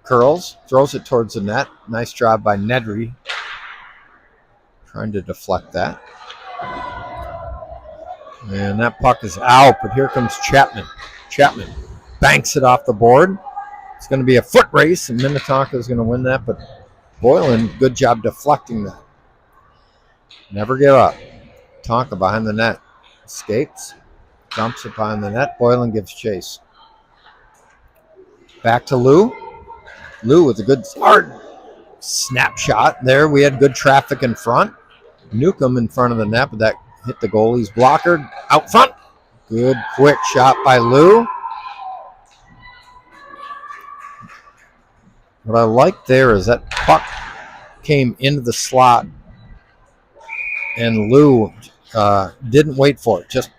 Curls, throws it towards the net. Nice job by Nedry. Trying to deflect that. And that puck is out, but here comes Chapman. Chapman banks it off the board. It's going to be a foot race, and Minnetonka is going to win that, but Boylan, good job deflecting that. Never give up. Tonka behind the net. Escapes. Dumps it behind the net. Boylan gives chase. Back to Lou. Lou with a good hard snapshot there. We had good traffic in front. Newcomb in front of the net, but that hit the goalie's blocker. Out front. Good quick shot by Lou. What I like there is that puck came into the slot, and Lou didn't wait for it, just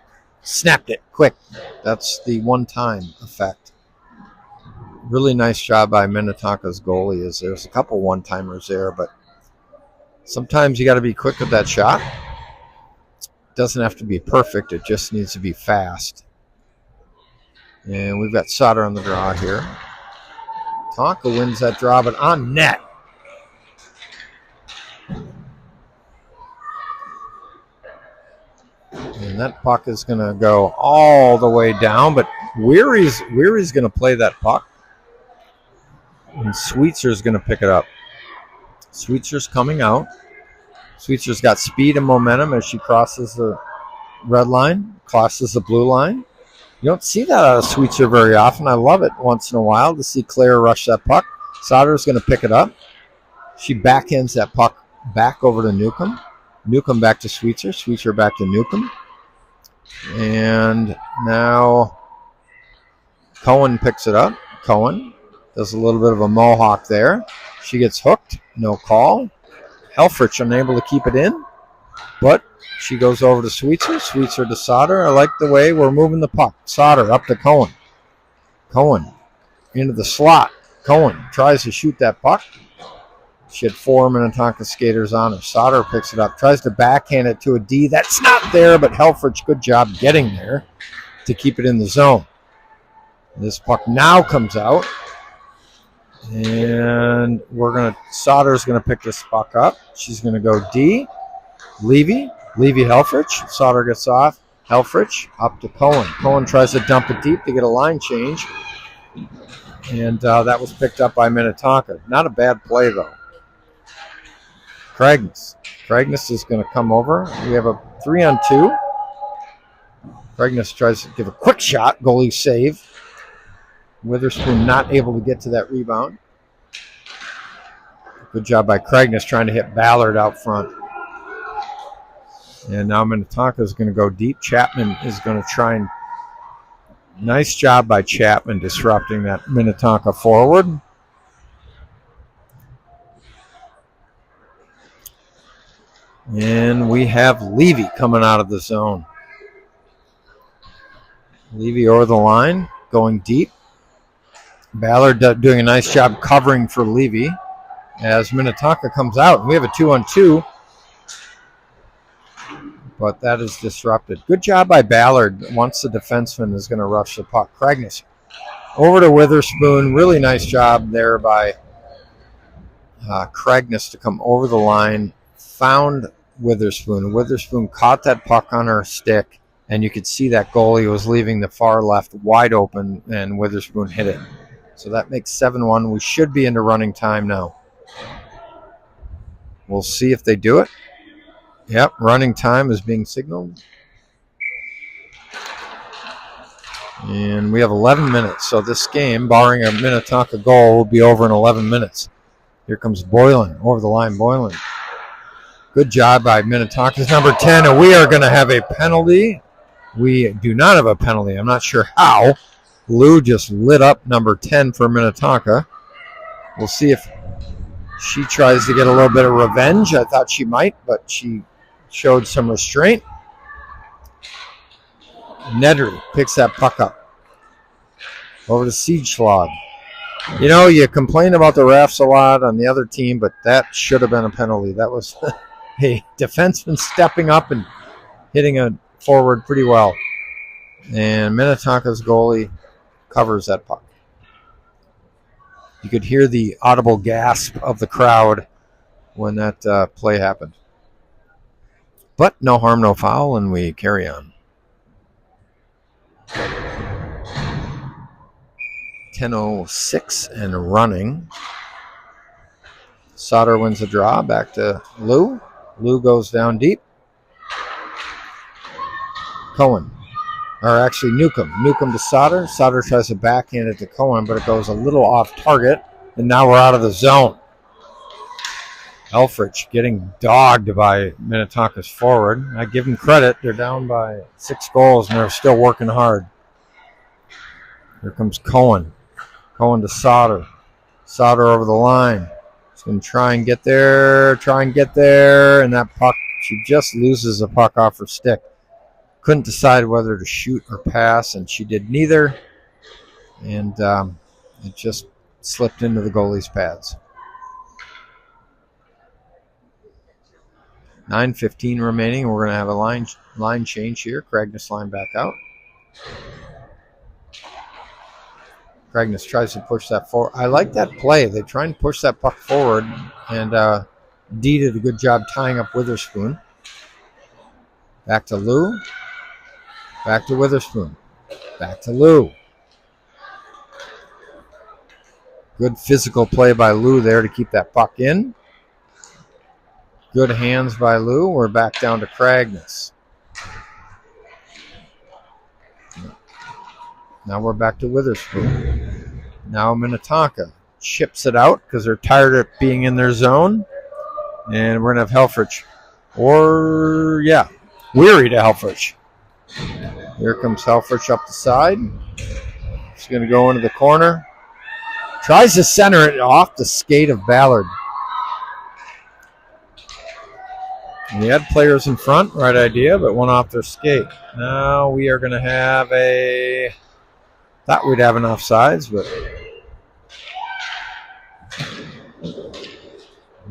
snapped it quick. That's the one-time effect. Really nice job by Minnetonka's goalie. There's a couple one-timers there, but sometimes you got to be quick with that shot. It doesn't have to be perfect. It just needs to be fast. And we've got Sauter on the draw here. Tonka wins that draw, but on net. And that puck is going to go all the way down, but Weary's going to play that puck. And Sweetzer's going to pick it up. Sweetzer's coming out. Sweetzer's got speed and momentum as she crosses the red line, crosses the blue line. You don't see that out of Sweetser very often. I love it once in a while to see Claire rush that puck. Sauter's going to pick it up. She backhands that puck back over to Newcomb. Newcomb back to Sweetser. Sweetser back to Newcomb. And now Cohen picks it up. Cohen does a little bit of a mohawk there. She gets hooked. No call. Helfrich unable to keep it in. But she goes over to Sweetser. Sweetser to Sauter. I like the way we're moving the puck. Sauter up to Cohen. Cohen into the slot. Cohen tries to shoot that puck. She had 4 Minnetonka skaters on her. Sauter picks it up. Tries to backhand it to a D. That's not there, but Helfrich, good job getting there to keep it in the zone. This puck now comes out. And Sauter's going to pick this puck up. She's going to go D. Levy Helfrich. Sauter gets off. Helfrich up to Cohen. Cohen tries to dump it deep to get a line change. And that was picked up by Minnetonka. Not a bad play, though. Craigness is going to come over. We have a 3-on-2. Craigness tries to give a quick shot. Goalie save. Witherspoon not able to get to that rebound. Good job by Craigness trying to hit Ballard out front. And now Minnetonka is going to go deep. Chapman is going to try and... Nice job by Chapman disrupting that Minnetonka forward. And we have Levy coming out of the zone. Levy over the line, going deep. Ballard doing a nice job covering for Levy as Minnetonka comes out. We have a 2-on-2, but that is disrupted. Good job by Ballard once the defenseman is going to rush the puck. Craigness over to Witherspoon. Really nice job there by Craigness to come over the line. Found Witherspoon. Witherspoon caught that puck on her stick, and you could see that goalie was leaving the far left wide open, and Witherspoon hit it. So that makes 7-1. We should be into running time now. We'll see if they do it. Yep, running time is being signaled. And we have 11 minutes. So this game, barring a Minnetonka goal, will be over in 11 minutes. Here comes Boylan, over the line, Boylan. Good job by Minnetonka's number 10, and we are going to have a penalty. We do not have a penalty. I'm not sure how. Lou just lit up number 10 for Minnetonka. We'll see if she tries to get a little bit of revenge. I thought she might, but she showed some restraint. Nedry picks that puck up. Over to Siegschlag. You know, you complain about the refs a lot on the other team, but that should have been a penalty. That was a defenseman stepping up and hitting a forward pretty well. And Minnetonka's goalie covers that puck. You could hear the audible gasp of the crowd when that play happened. But no harm, no foul, and we carry on. 10:06 and running. Sauter wins the draw. Back to Lou. Lou goes down deep. Cohen. Or actually Newcomb. Newcomb to Sauter. Sauter tries to backhand it to Cohen, but it goes a little off target. And now we're out of the zone. Elfrich getting dogged by Minnetonka's forward. I give them credit. They're down by 6 goals, and they're still working hard. Here comes Cohen. Cohen to Sauter. Sauter over the line. He's going to try and get there. And that puck, she just loses the puck off her stick. Couldn't decide whether to shoot or pass, and she did neither. And it just slipped into the goalie's pads. 9:15 remaining. We're going to have a line change here. Cragness line back out. Cragness tries to push that forward. I like that play. They try and push that puck forward, and Dee did a good job tying up Witherspoon. Back to Lou. Back to Witherspoon. Back to Lou. Good physical play by Lou there to keep that puck in. Good hands by Lou. We're back down to Cragness. Now we're back to Witherspoon. Now Minnetonka chips it out because they're tired of being in their zone. And we're going to have Helfrich. Weary to Helfrich. Here comes Helfrich up the side. He's going to go into the corner. Tries to center it off the skate of Ballard. And he had players in front, right idea, but one off their skate. Now we are going to have thought we'd have an offsides, but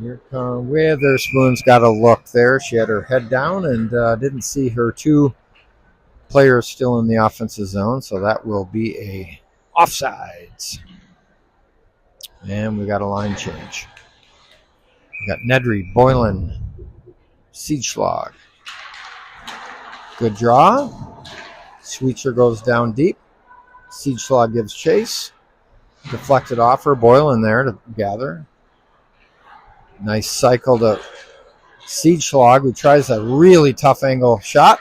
here comes Witherspoon's got a look there. She had her head down and didn't see her 2 players still in the offensive zone, so that will be a offsides. And we got a line change. We got Nedry, Boylan, Siegschlag. Good draw. Sweetser goes down deep. Siegschlag gives chase. Deflected off her. Boylan there to gather. Nice cycle to Siegschlag, who tries a really tough angle shot.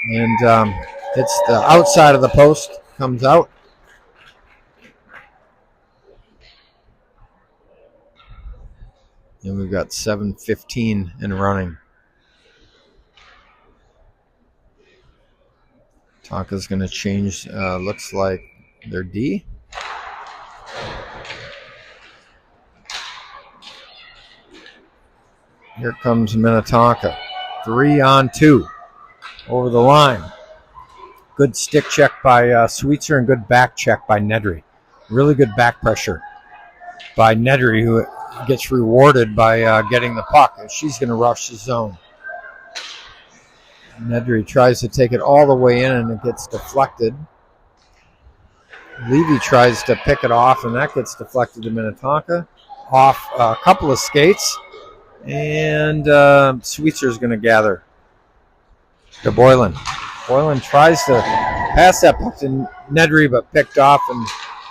And hits the outside of the post. Comes out. And we've got 7:15 and running. Tonka's going to change, looks like their D. Here comes Minnetonka. 3-on-2 over the line. Good stick check by Sweetser and good back check by Nedry. Really good back pressure by Nedry, who gets rewarded by getting the puck. She's going to rush the zone. Nedry tries to take it all the way in, and it gets deflected. Levy tries to pick it off, and that gets deflected to Minnetonka. Off a couple of skates, and Sweetser's going to gather to Boylan. Boylan tries to pass that puck to Nedry, but picked off, and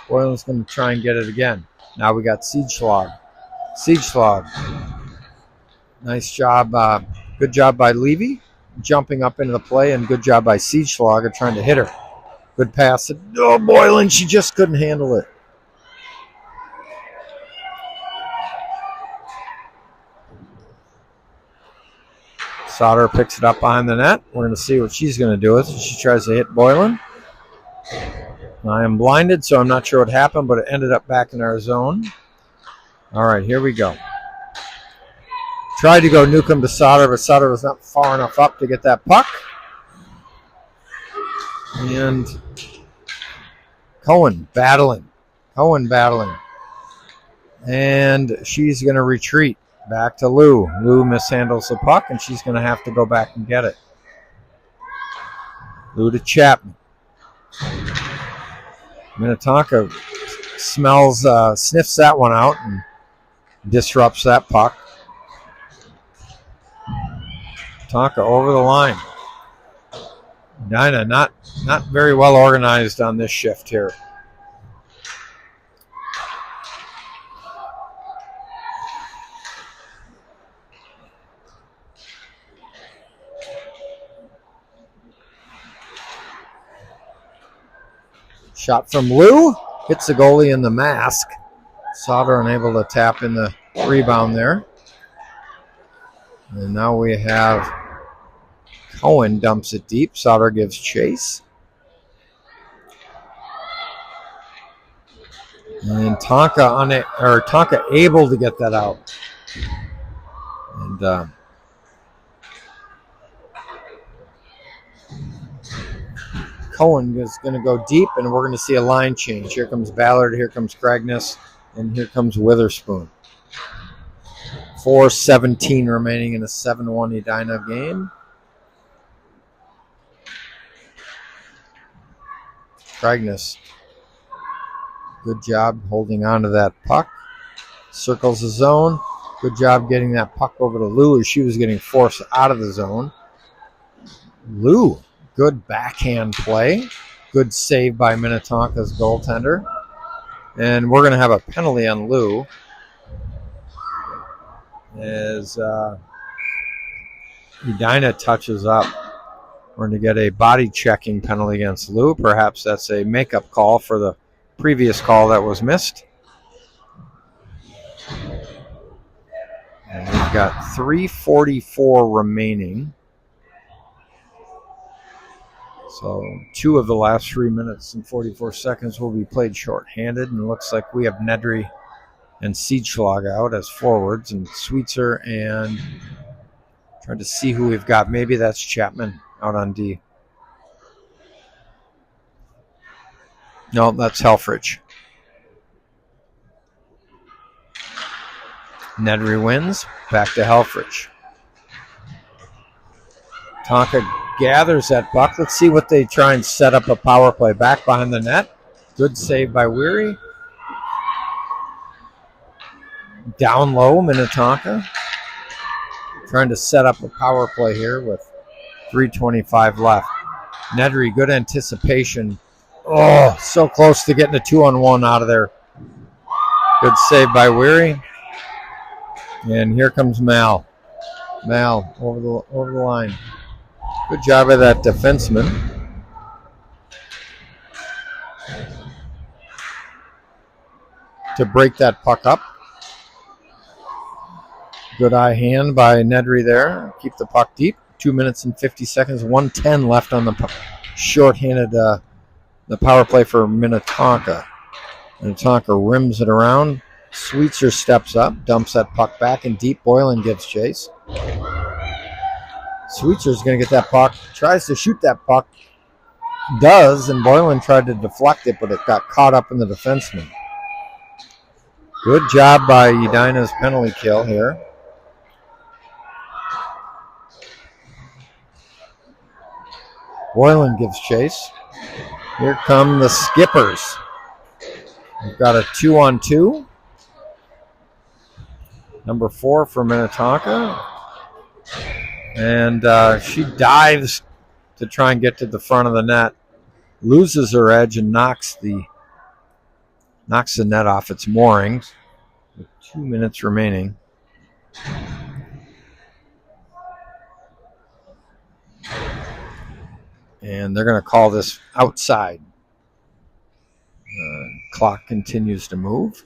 Boylan's going to try and get it again. Now we got Siegschlag. Siegschlag Nice job. Good job by Levy jumping up into the play, and good job by Siegschlager trying to hit her. Good pass. Oh, Boylan, she just couldn't handle it. Sauter picks it up behind the net. We're going to see what she's going to do with it. She tries to hit Boylan. I am blinded, so I'm not sure what happened, but it ended up back in our zone. All right, here we go. Tried to go Newcomb to Sauter, but Sauter was not far enough up to get that puck. And Cohen battling. And she's going to retreat back to Lou. Lou mishandles the puck, and she's going to have to go back and get it. Lou to Chapman. Minnetonka sniffs that one out and disrupts that puck. Tonka over the line. Edina not very well organized on this shift here. Shot from Lou. Hits the goalie in the mask. Sauter unable to tap in the rebound there. And now we have Cohen dumps it deep. Sauter gives chase. And Tonka able to get that out. And Cohen is going to go deep, and we're going to see a line change. Here comes Ballard, here comes Cragness, and here comes Witherspoon. 4:17 remaining in a 7-1 Edina game. Cragness, good job holding on to that puck. Circles the zone. Good job getting that puck over to Lou as she was getting forced out of the zone. Lou, good backhand play. Good save by Minnetonka's goaltender. And we're going to have a penalty on Lou as Edina touches up. We're going to get a body checking penalty against Lou. Perhaps that's a makeup call for the previous call that was missed. And we've got 3:44 remaining. So 2 of the last 3 minutes and 44 seconds will be played shorthanded. And it looks like we have Nedry and Siegschlag out as forwards, and Sweetser, and trying to see who we've got. Maybe that's Chapman out on D. No, that's Helfrich. Nedry wins. Back to Helfrich. Tonka gathers that puck. Let's see what they try and set up a power play. Back behind the net. Good save by Weary. Down low, Minnetonka. Trying to set up a power play here with 3:25 left. Nedry, good anticipation. Oh, so close to getting a 2-on-1 out of there. Good save by Weary. And here comes Mal. Mal over the line. Good job of that defenseman. To break that puck up. Good eye hand by Nedry there. Keep the puck deep. 2 minutes and 50 seconds. 1:10 left on the shorthanded the power play for Minnetonka. Minnetonka rims it around. Sweetser steps up, dumps that puck back in deep. Boylan gives chase. Sweetser's going to get that puck. Tries to shoot that puck. Does, and Boylan tried to deflect it, but it got caught up in the defenseman. Good job by Edina's penalty kill here. Boylan gives chase. Here come the Skippers. We've got a 2-on-2. Number 4 for Minnetonka. And she dives to try and get to the front of the net. Loses her edge and knocks the net off its moorings. With 2 minutes remaining. And they're going to call this outside. Clock continues to move.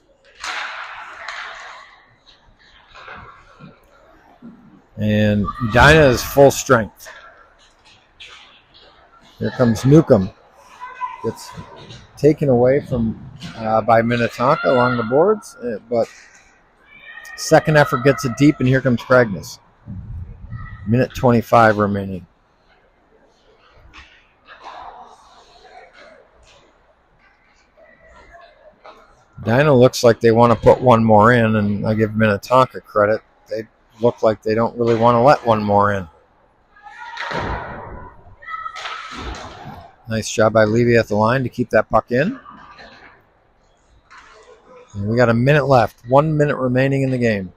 And Edina is full strength. Here comes Newcomb. Gets taken away from by Minnetonka along the boards, but second effort gets it deep, and here comes Cragnes. Minute 25 remaining. Edina looks like they want to put one more in, and I give Minnetonka credit. They look like they don't really want to let one more in. Nice job by Levy at the line to keep that puck in. And we got a minute left. 1 minute remaining in the game.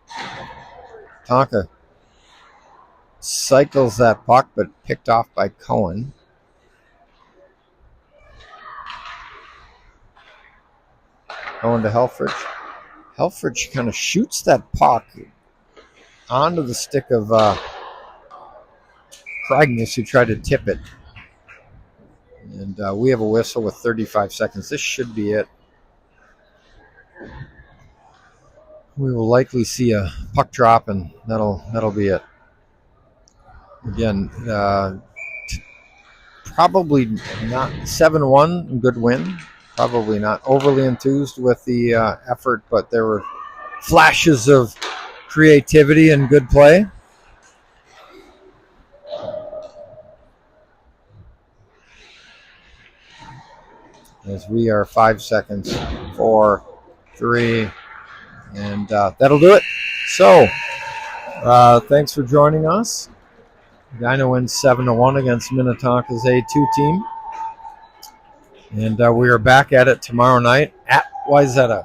Tonka cycles that puck, but picked off by Cohen. Going to Helfrich. Helfrich kind of shoots that puck onto the stick of Cragnes, who tried to tip it. And we have a whistle with 35 seconds. This should be it. We will likely see a puck drop, and that'll be it. Again, probably not 7-1, good win. Probably not overly enthused with the effort, but there were flashes of creativity and good play. As we are 5 seconds, 4, 3, and that'll do it. So, thanks for joining us. Edina wins 7-1 against Minnetonka's A2 team. And we are back at it tomorrow night at Wayzata.